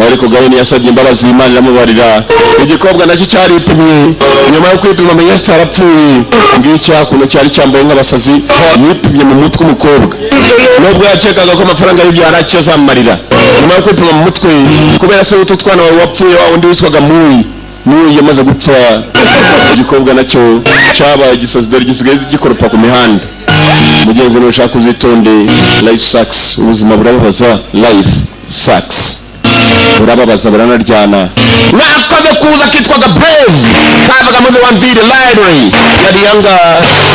ariko Gahini yasabye imbabazi Imana iramubarira igikobwa nacyo cyaripimye nyuma yo kwipima amenye cyarapfuye ngiki hakuno cyari cyambaye nk'abasazi yipimye mu mutwe umukobwa nubwo yakekaga ko amafaranga y'ibyo yarakiye azamarira nyuma yo kwipima mu mutwe kubera se utu twana wari wapfuye wa undi witwaga Muyi yamaze gupfa igikobwa nacyo cyabaye igisazi dore gisigaye gikoropa ku mihanda mugenzi nawe ushaka uzitonde life sucks ubuzima burababaza life sucks burababaza buranaryana nakoze kuza kitwaga brave kabaga muri one video library yari yanga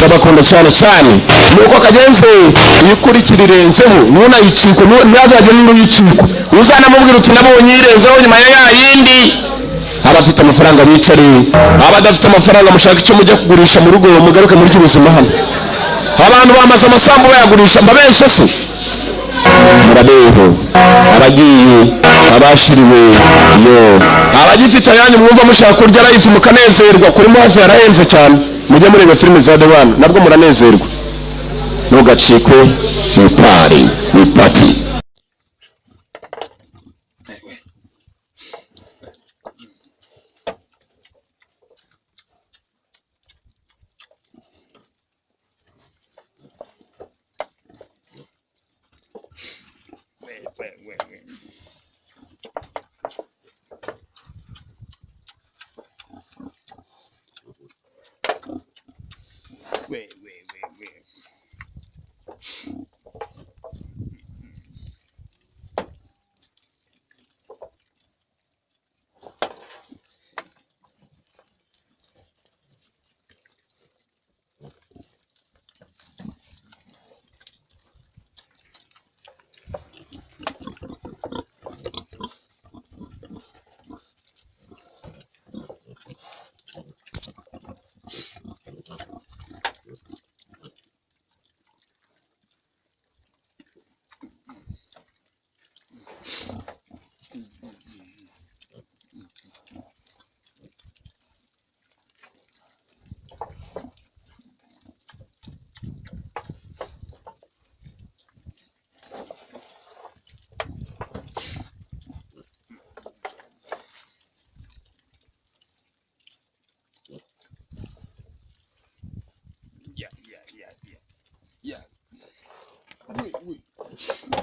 babakunda cyane nuko kagenze yikurikirirenzeho nuna yiciko ntazajye n'uyiciko uzanamubwira uti nabonye yirenzeho nyuma ya yindi abafite amafaranga bicare abadafite amafaranga mushaka icyo mujya kugurisha mu rugo mugaruke muri cy'ubuzima hano abantu bamaze amasambu bayagurisha mbabeshe se murabeho abagiye abashiriwe yo abagifite ayanyu mwumva mushaka kurya life mukanezerwa kuri muhazi yarahenze cyane mujye mureba filime za The One nabwo muranezerwa ntugacikwe mu party Yeah. Wait.